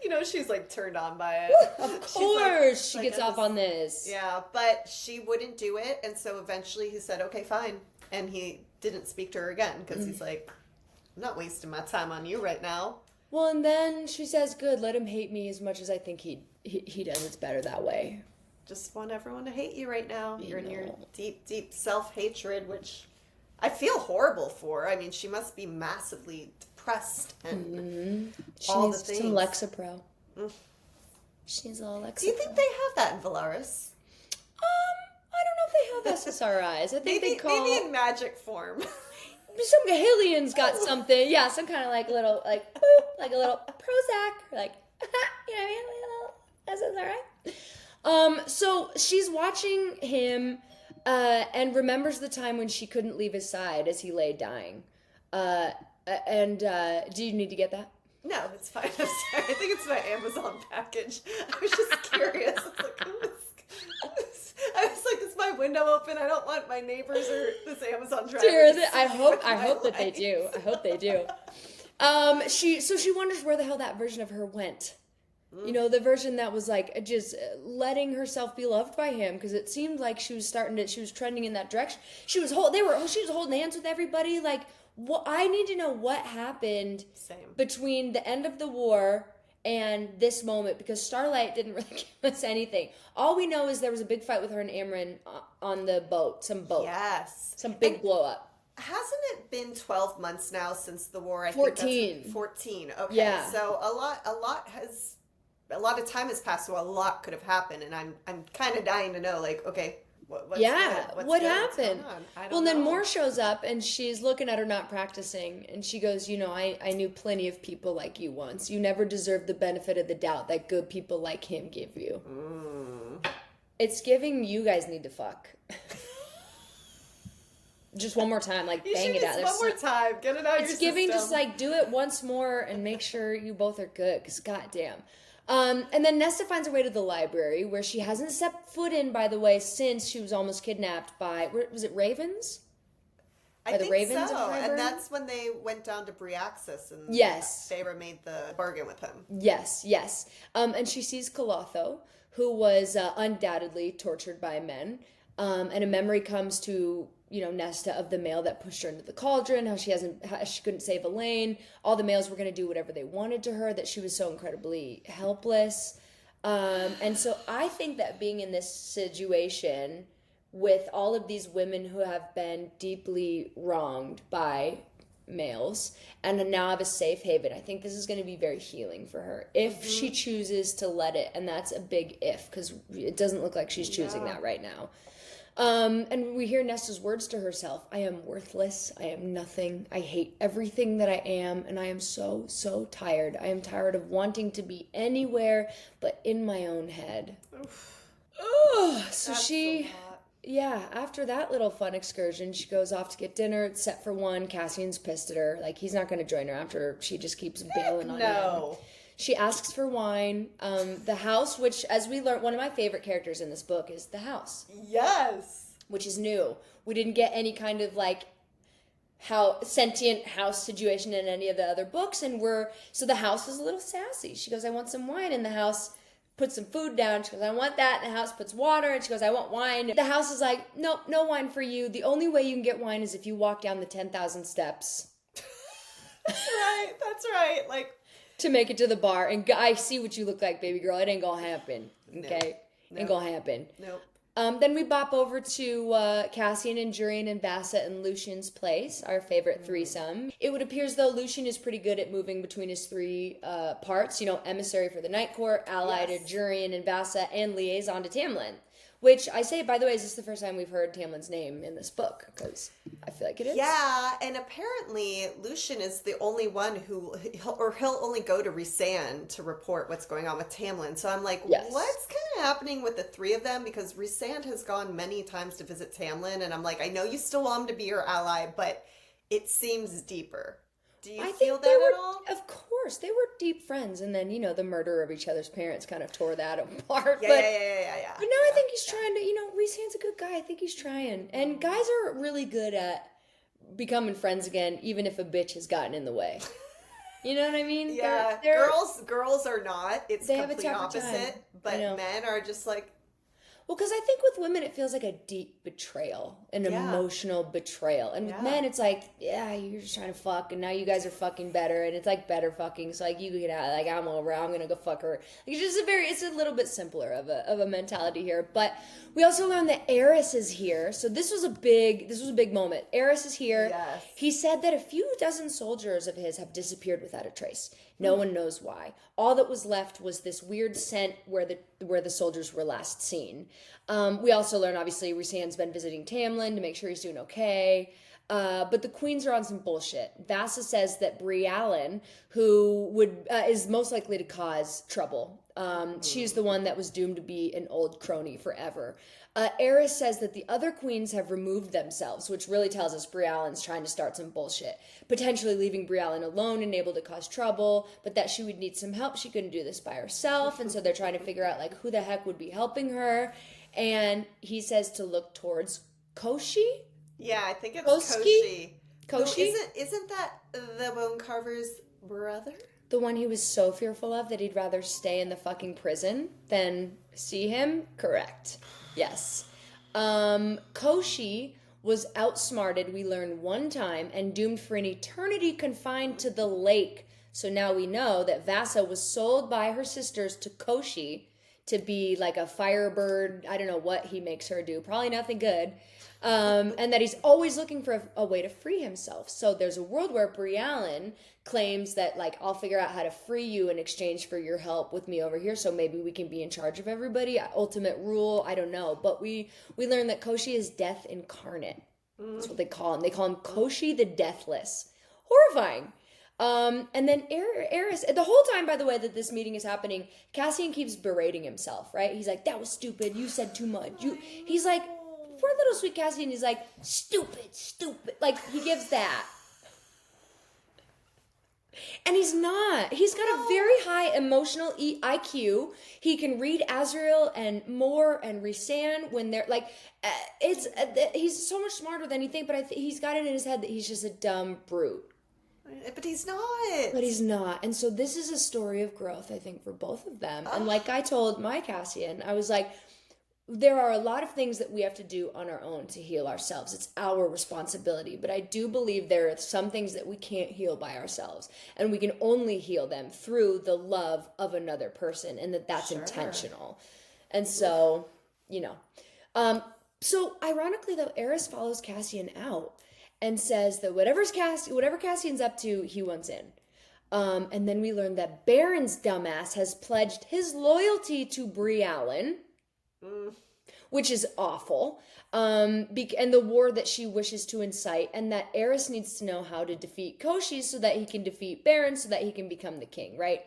S1: You know, she's like turned on by it.
S2: Of course, she gets off on this.
S1: Yeah, but she wouldn't do it, and so eventually he said, "Okay, fine," and he didn't speak to her again because he's like, "I'm not wasting my time on you right now."
S2: Well, and then she says, "Good, let him hate me as much as I think he does. It's better that way."
S1: Just want everyone to hate you right now. You're in your deep, deep self-hatred, which I feel horrible for. I mean, she must be massively depressed and all the things.
S2: Some Lexapro. She needs a little Lexapro.
S1: Do you think they have that in Velaris?
S2: I don't know if they have SSRIs. I think
S1: maybe in magic form.
S2: Some Gahilian's got something. Yeah, some kind of like little, like, boop, like a little Prozac. Or like, you know what I mean? Like a little SSRI. So she's watching him and remembers the time when she couldn't leave his side as he lay dying. Do you need to get that?
S1: No, it's fine. I'm sorry. I think it's my Amazon package. I was just curious. I was like, is my window open? I don't want my neighbors or this Amazon driver.
S2: I hope that they do. I hope they do. She wonders where the hell that version of her went. You know, the version that was like just letting herself be loved by him, because it seemed like she was trending in that direction. She was holding hands with everybody. Like, I need to know what happened between the end of the war and this moment, because Starlight didn't really give us anything. All we know is there was a big fight with her and Amren on the boat, some boat.
S1: Yes.
S2: Some big blow up.
S1: Hasn't it been 12 months now since the war?
S2: 14.
S1: 14. Okay.
S2: Yeah.
S1: So a lot of time has passed, so a lot could have happened, and I'm kind of dying to know, like, okay, what happened?
S2: Well, then Moore shows up, and she's looking at her not practicing, and she goes, you know, I knew plenty of people like you once. You never deserved the benefit of the doubt that good people like him give you. It's giving you guys need to fuck. Just one more time, like, bang it out.
S1: One more time, get it out.
S2: It's giving system. Just like do it once more and make sure you both are good, because goddamn. And then Nesta finds her way to the library, where she hasn't stepped foot in, by the way, since she was almost kidnapped by, was it Ravens?
S1: I think Ravens so, and that's when they went down to Briaxis, and Feyre made the bargain with him.
S2: Yes. And she sees Colotho, who was undoubtedly tortured by men, and a memory comes to, you know, Nesta of the male that pushed her into the cauldron, how she couldn't save Elaine, all the males were going to do whatever they wanted to her, that she was so incredibly helpless. And so I think that being in this situation with all of these women who have been deeply wronged by males and now have a safe haven, I think this is going to be very healing for her if she chooses to let it, and that's a big if, because it doesn't look like she's choosing that right now. And we hear Nesta's words to herself. I am worthless. I am nothing. I hate everything that I am. And I am so, so tired. I am tired of wanting to be anywhere but in my own head. So after that little fun excursion, she goes off to get dinner. It's set for 1. Cassian's pissed at her. Like, he's not going to join her after she just keeps bailing on him. She asks for wine. The house, which, as we learned, one of my favorite characters in this book is the house.
S1: Yes.
S2: Which is new. We didn't get any kind of, like, how sentient house situation in any of the other books. So the house is a little sassy. She goes, I want some wine. And the house puts some food down. She goes, I want that. And the house puts water. And she goes, I want wine. The house is like, nope, no wine for you. The only way you can get wine is if you walk down the 10,000 steps.
S1: That's right. Like,
S2: to make it to the bar, and I see what you look like, baby girl. It ain't gonna happen, okay? Ain't gonna happen.
S1: Nope.
S2: Then we bop over to Cassian and Jurian and Bassett and Lucian's place, our favorite threesome. It would appear as though Lucian is pretty good at moving between his 3 parts, you know, emissary for the Night Court, ally to Jurian and Bassett, and liaison to Tamlin. Which, I say, by the way, is this the first time we've heard Tamlin's name in this book? Because I feel like it is.
S1: Yeah, and apparently Lucian is the only one he'll only go to Rhysand to report what's going on with Tamlin. So I'm like, what's kind of happening with the 3 of them? Because Rhysand has gone many times to visit Tamlin, and I'm like, I know you still want him to be your ally, but it seems deeper. Do you feel that at all?
S2: Of course, they were deep friends, and then the murder of each other's parents kind of tore that apart.
S1: Yeah.
S2: But now I think he's trying to. Rhys a good guy. I think he's trying, and guys are really good at becoming friends again, even if a bitch has gotten in the way. You know what I mean?
S1: Yeah, girls are not. It's the complete opposite. Time. But men are just like.
S2: Well, because I think with women it feels like a deep betrayal, an emotional betrayal, and with men it's like, you're just trying to fuck, and now you guys are fucking better, and it's like better fucking. So like you get out, like I'm over, I'm gonna go fuck her. Like, it's a little bit simpler of a mentality here. But we also learned that Eris is here, so this was a big moment. Eris is here.
S1: Yes.
S2: He said that a few dozen soldiers of his have disappeared without a trace. No one knows why. All that was left was this weird scent where the soldiers were last seen. We also learn, obviously, Rhysand's been visiting Tamlin to make sure he's doing okay. But the queens are on some bullshit. Vasa says that Brialyn, who is most likely to cause trouble. She's the one that was doomed to be an old crony forever. Eris says that the other queens have removed themselves, which really tells us Brialyn's trying to start some bullshit. Potentially leaving Brialyn alone and able to cause trouble, but that she would need some help. She couldn't do this by herself, and so they're trying to figure out who the heck would be helping her. And he says to look towards Koshi?
S1: Yeah, I think it's Koshi.
S2: Koshi?
S1: Isn't that the Bone Carver's brother?
S2: The one he was so fearful of that he'd rather stay in the fucking prison than see him? Correct. Yes. Koshi was outsmarted, we learned one time, and doomed for an eternity confined to the lake. So now we know that Vasa was sold by her sisters to Koshi to be like a firebird. I don't know what he makes her do. Probably nothing good. And that he's always looking for a way to free himself. So there's a world where Brialyn claims that I'll figure out how to free you in exchange for your help with me over here. So maybe we can be in charge of everybody. Ultimate rule. I don't know. But we learn that Koshi is death incarnate. That's what they call him. They call him Koshi the Deathless. Horrifying. And then Eris, the whole time, by the way, that this meeting is happening, Cassian keeps berating himself, right? He's like, that was stupid. You said too much. He's like, poor little sweet Cassian, he's like, stupid. He gives that. And he's not. He's got a very high emotional IQ. He can read Azrael and Mor and Rhysand when they're he's so much smarter than you think, but he's got it in his head that he's just a dumb brute.
S1: But he's not. And so this is a story of growth, I think, for both of them. And like I told my Cassian, I was like, there are a lot of things that we have to do on our own to heal ourselves. It's our responsibility. But I do believe there are some things that we can't heal by ourselves. And we can only heal them through the love of another person. And that's intentional. And so, So ironically, though, Eris follows Cassian out and says that whatever Cassian's up to, he wants in. And then we learn that Baron's dumbass has pledged his loyalty to Brialyn, which is awful, and the war that she wishes to incite, and that Eris needs to know how to defeat Koshi so that he can defeat Baron, so that he can become the king, right?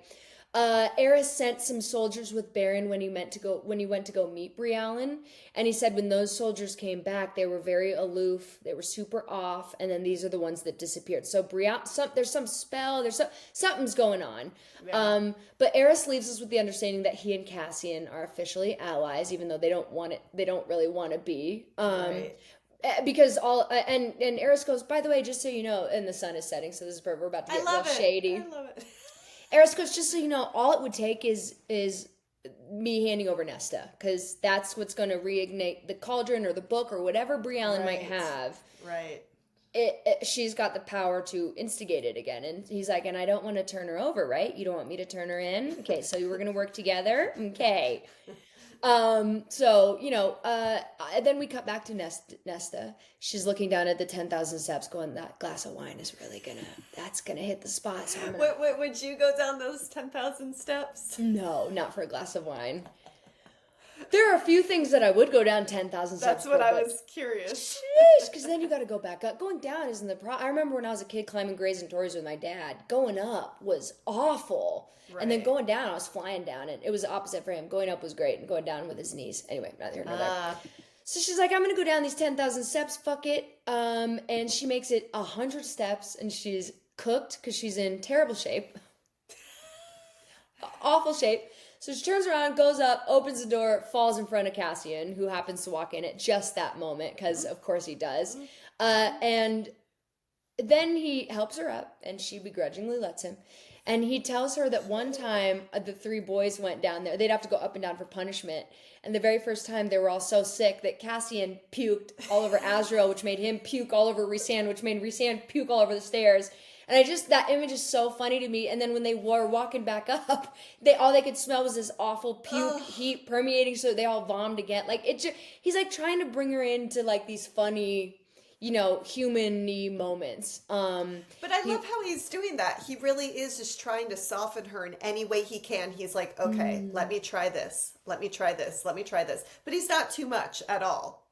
S1: Eris sent some soldiers with Baron when he went to go meet Brialyn, and he said when those soldiers came back, they were very aloof, they were super off, and then these are the ones that disappeared. So there's some spell, something's going on. Yeah. But Eris leaves us with the understanding that he and Cassian are officially allies, even though they don't really want to be. Right. Because and Eris goes, by the way, just so you know, and the sun is setting, so this is perfect. We're about to get real shady. I love it.
S2: Eris goes, just so you know, all it would take is me handing over Nesta, because that's what's going to reignite the Cauldron or the book or whatever Brialyn might have.
S1: Right.
S2: She's got the power to instigate it again. And he's like, and I don't want to turn her over, right? You don't want me to turn her in? Okay, so we're going to work together? Okay. Then we cut back to Nesta. She's looking down at the 10,000 steps going, that glass of wine is really that's gonna hit the spot. So
S1: would you go down those 10,000 steps?
S2: No, not for a glass of wine. There are a few things that I would go down 10,000 steps.
S1: That's what I was curious.
S2: Because then you got to go back up. Going down isn't the problem. I remember when I was a kid climbing Grays and Tories with my dad. Going up was awful. Right. And then going down, I was flying down. And it was the opposite for him. Going up was great. And going down with his knees. Anyway, neither here nor there. So she's like, I'm going to go down these 10,000 steps. Fuck it. And she makes it 100 steps. And she's cooked because she's in terrible shape. Awful shape. So she turns around, goes up, opens the door, falls in front of Cassian, who happens to walk in at just that moment, because of course he does. And then he helps her up, and she begrudgingly lets him. And he tells her that one time the three boys went down there. They'd have to go up and down for punishment. And the very first time they were all so sick that Cassian puked all over Azrael, which made him puke all over Rhysand, which made Rhysand puke all over the stairs. And that image is so funny to me. And then when they were walking back up, all they could smell was this awful puke heat permeating, so they all vomited again. Like, he's like trying to bring her into like these funny, human-y moments.
S1: But I love how he's doing that. He really is just trying to soften her in any way he can. He's like, okay, let me try this. Let me try this. Let me try this. But he's not too much at all.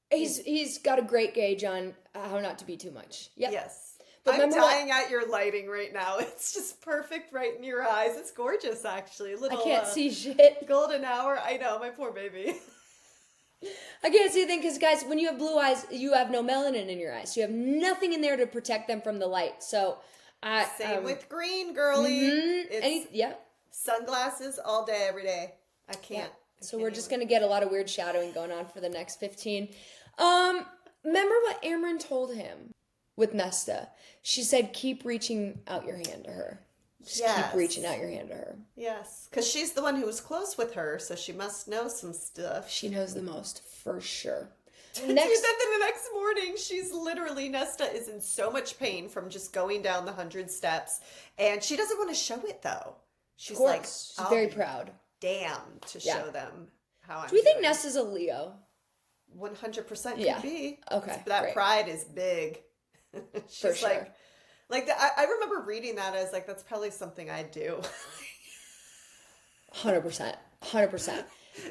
S2: He's got a great gauge on how not to be too much. Yep.
S1: Yes.
S2: But
S1: I'm dying at your lighting right now. It's just perfect right in your eyes. It's gorgeous, actually.
S2: I can't see shit.
S1: Golden hour. I know, my poor baby.
S2: I can't see a thing because, guys, when you have blue eyes, you have no melanin in your eyes. So you have nothing in there to protect them from the light. So,
S1: Same with green, girly.
S2: Yeah.
S1: Sunglasses all day, every day. I can't.
S2: Yeah. So we're just going to get a lot of weird shadowing going on for the next 15. Remember what Amren told him with Nesta? She said, keep reaching out your hand to her. Just keep reaching out your hand to her.
S1: Yes, because she's the one who was close with her, so she must know some stuff.
S2: She knows the most, for sure.
S1: Then the next morning, Nesta is in so much pain from just going down the 100 steps, and she doesn't want to show it, though. She's like,
S2: she's very proud.
S1: Damn, to show them how I'm
S2: Do we think
S1: doing.
S2: Nesta's a Leo?
S1: 100% could be.
S2: Okay,
S1: That
S2: great.
S1: Pride is big. She's
S2: for sure.
S1: I remember reading that as like, that's probably something I'd do.
S2: 100%.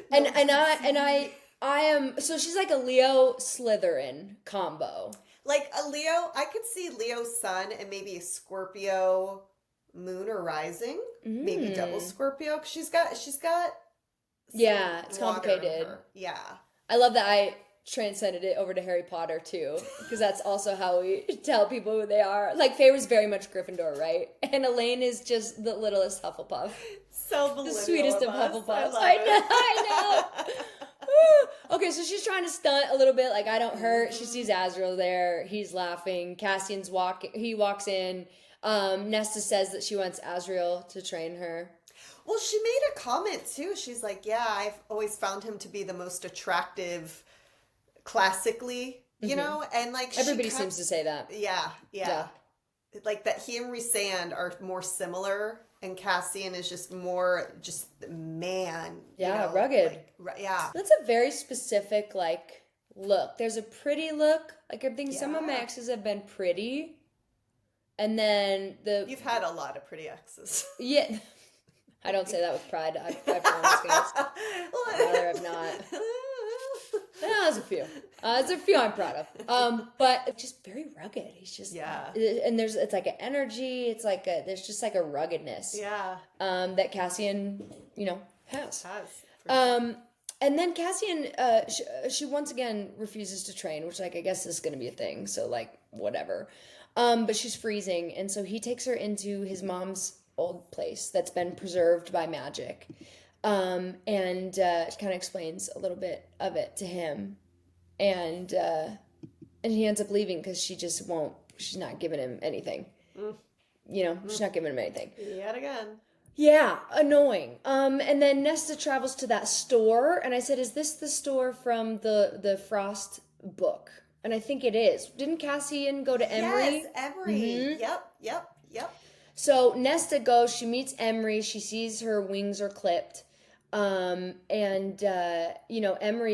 S2: And I am, so she's like a Leo Slytherin combo.
S1: Like a Leo, I could see Leo sun and maybe a Scorpio moon or rising, maybe double Scorpio. 'Cause she's got
S2: it's complicated.
S1: Yeah.
S2: I love that I transcended it over to Harry Potter too, because that's also how we tell people who they are. Like, Faye was very much Gryffindor, right? And Elaine is just the littlest Hufflepuff.
S1: So
S2: the sweetest of Hufflepuffs.
S1: I
S2: know. Okay, so she's trying to stunt a little bit, like, I don't hurt. She sees Azrael there. He's laughing. Cassian's he walks in. Nesta says that she wants Azrael to train her.
S1: Well, she made a comment too. She's like, yeah, I've always found him to be the most attractive classically, you know, and like
S2: everybody seems to say that.
S1: Yeah. Like that he and Rhysand are more similar, and Cassian is just more man.
S2: Yeah, rugged.
S1: Yeah.
S2: That's a very specific look. There's a pretty look. Like, I think some of my exes have been pretty, and then
S1: you've had a lot of pretty exes.
S2: Yeah. I don't say that with pride. I promise, guys. Rather have not. No, there's a few. There's a few I'm proud of. But just very rugged. He's just and it's like an energy. It's like there's just like a ruggedness.
S1: Yeah.
S2: That Cassian, has.
S1: Sure.
S2: And then Cassian, she once again refuses to train, which I guess is going to be a thing. So whatever. But she's freezing, and so he takes her into his mom's old place that's been preserved by magic. And she kind of explains a little bit of it to him, and he ends up leaving because she's not giving him anything. She's not giving him anything.
S1: Yet again.
S2: Yeah, annoying. And then Nesta travels to that store, and I said, is this the store from the Frost book? And I think it is. Didn't Cassian go to Emery?
S1: Yes, Emery. Mm-hmm. Yep.
S2: So Nesta goes, she meets Emery, she sees her wings are clipped. Emery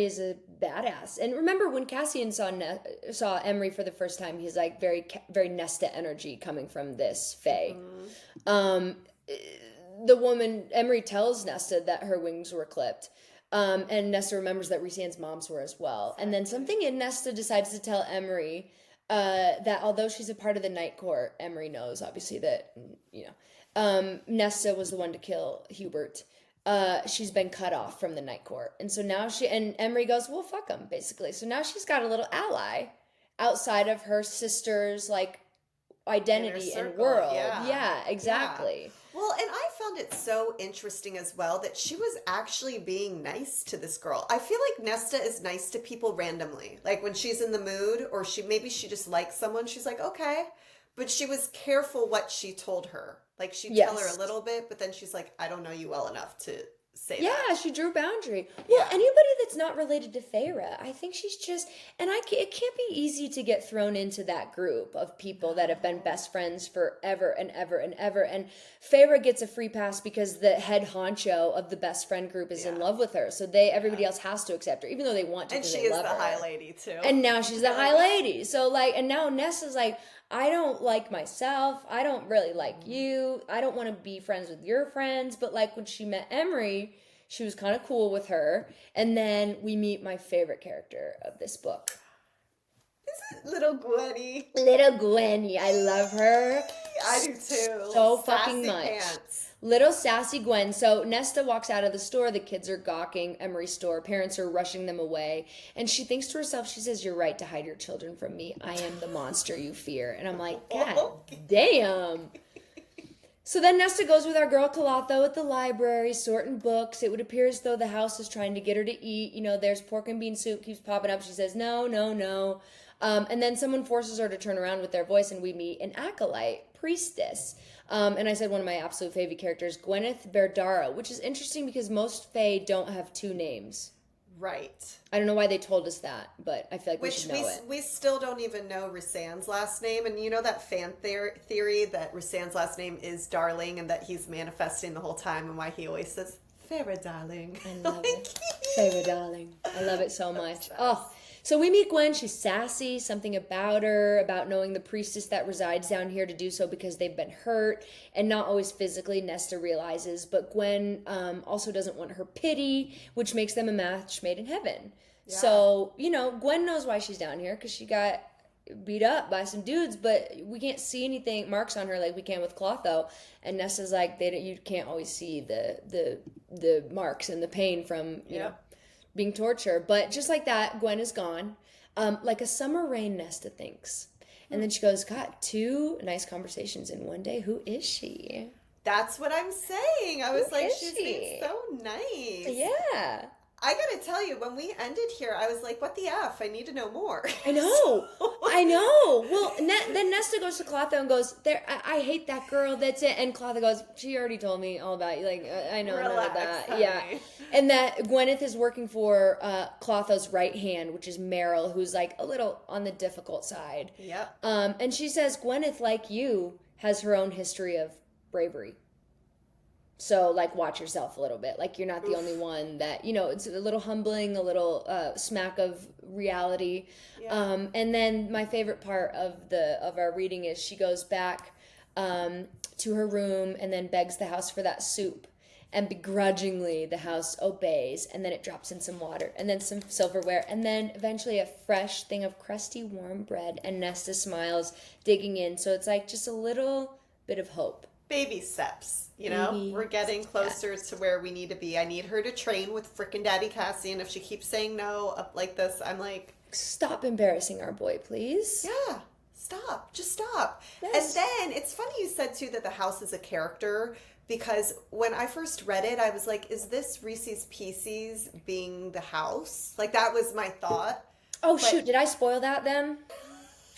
S2: is a badass. And remember when Cassian saw Emery for the first time, he's like very, very Nesta energy coming from this Fae. The woman, Emery, tells Nesta that her wings were clipped. And Nesta remembers that Rhysand's moms were as well. And then something in Nesta decides to tell Emery that although she's a part of the Night Court, Emery knows, obviously, that, Nesta was the one to kill Hubert. She's been cut off from the Night Court. And so now and Emery goes, well, fuck him, basically. So now she's got a little ally outside of her sister's, identity and
S1: circle,
S2: world.
S1: yeah.
S2: Yeah, exactly.
S1: Yeah. Well, and I found it so interesting as well that she was actually being nice to this girl. I feel like Nesta is nice to people randomly. Like when she's in the mood or maybe she just likes someone, she's like, okay. But she was careful what she told her. Like she'd tell her a little bit, but then she's like, I don't know you well enough to say that.
S2: Yeah, she drew boundary. Well, anybody that's not related to Feyre, I think she's just, and it can't be easy to get thrown into that group of people that have been best friends forever and ever and ever. And Feyre gets a free pass because the head honcho of the best friend group is in love with her. So everybody else has to accept her, even though they want to.
S1: And she is the high lady too.
S2: And now she's the high lady. So like, and now Nesta's like, I don't like myself. I don't really like you. I don't want to be friends with your friends. But like when she met Emery, she was kind of cool with her. And then we meet my favorite character of this book.
S1: Is it little Gwenny?
S2: Little Gwenny. I love her.
S1: I do too.
S2: So
S1: Sassy
S2: fucking much.
S1: Pants.
S2: Little sassy Gwen. So Nesta walks out of the store. The kids are gawking Emery's store. Parents are rushing them away. And she thinks to herself, she says, you're right to hide your children from me. I am the monster you fear. And I'm like, God damn. So then Nesta goes with our girl Calatho at the library, sorting books. It would appear as though the house is trying to get her to eat. You know, there's pork and bean soup keeps popping up. She says, no, no, no. And then someone forces her to turn around with their voice, and we meet an acolyte, priestess. And I said one of my absolute favorite characters, Gwyneth Berdara, which is interesting because most Fae don't have two names.
S1: Right.
S2: I don't know why they told us that, but I feel like we should know it.
S1: We still don't even know Rhysand's last name. And you know that fan theory that Rhysand's last name is Darling and that he's manifesting the whole time and why he always says, Feyre, darling.
S2: I love it. Feyre, darling. I love it so much. Oh, so we meet Gwen. She's sassy. Something about her, about knowing the priestess that resides down here to do so because they've been hurt and not always physically, Nesta realizes. But Gwen also doesn't want her pity, which makes them a match made in heaven. Yeah. So, you know, Gwen knows why she's down here because she got beat up by some dudes, but we can't see anything, marks on her like we can with Clotho. And Nesta's like, you can't always see the marks and the pain from, you know, being tortured. But just like that, Gwen is gone. Like a summer rain, Nesta thinks. And then she goes, got 2 nice conversations in one day. Who is she?
S1: That's what I'm saying. I was like, she's being so nice.
S2: Yeah.
S1: I gotta tell you, when we ended here, I was like, what the F? I need to know more.
S2: I know. I know. Well, then Nesta goes to Clotho and goes, I hate that girl, that's it. And Clotho goes, she already told me all about you. Like, I know none of that. Honey. Yeah. And that Gwyneth is working for Clotho's right hand, which is Meryl, who's like a little on the difficult side.
S1: Yep.
S2: And she says, Gwyneth, like you, has her own history of bravery. So, like, watch yourself a little bit. Like, you're not the only one that, you know, it's a little humbling, a little smack of reality. Yeah. And then my favorite part of our reading is she goes back to her room and then begs the house for that soup. And begrudgingly, the house obeys. And then it drops in some water and then some silverware. And then eventually a fresh thing of crusty, warm bread. And Nesta smiles, digging in. So it's like just a little bit of hope.
S1: Baby steps, you know? We're getting closer to where we need to be. I need her to train with frickin' Daddy Cassian. If she keeps saying no up like this, I'm like...
S2: Stop embarrassing our boy, please.
S1: Yeah, stop. Just stop.
S2: Yes.
S1: And then, it's funny you said, too, that the house is a character, because when I first read it, I was like, is this Reese's Pieces being the house? Like, that was my thought.
S2: Oh, shoot, did I spoil that then?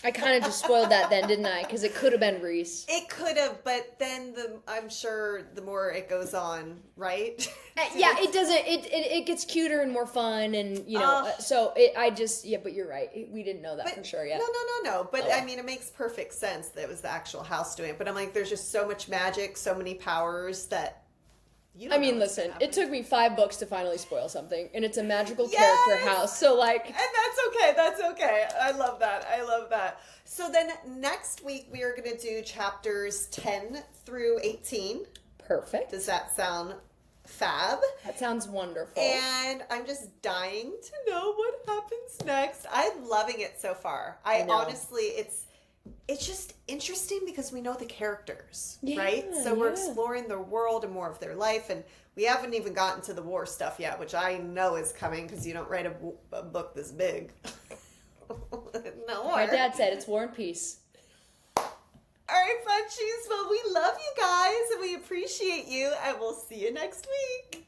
S2: I kind of just spoiled that then, didn't I? Because it could have been Rhys.
S1: It could have, but then I'm sure the more it goes on, right?
S2: Yeah, it doesn't. It gets cuter and more fun, and you know. But you're right. We didn't know that for sure yet.
S1: No. But I mean, it makes perfect sense that it was the actual house doing it. But I'm like, there's just so much magic, so many powers that.
S2: I mean, listen, it took me 5 books to finally spoil something, and it's a magical character house, so like...
S1: And that's okay. I love that. So then next week we are going to do chapters 10 through 18.
S2: Perfect.
S1: Does that sound fab?
S2: That sounds wonderful.
S1: And I'm just dying to know what happens next. I'm loving it so far. I honestly, it's just interesting because we know the characters, right? So we're exploring their world and more of their life, and we haven't even gotten to the war stuff yet, which I know is coming because you don't write a book this big.
S2: My dad said it's War and Peace.
S1: All right, Funchies. Well, we love you guys and we appreciate you, and we'll see you next week.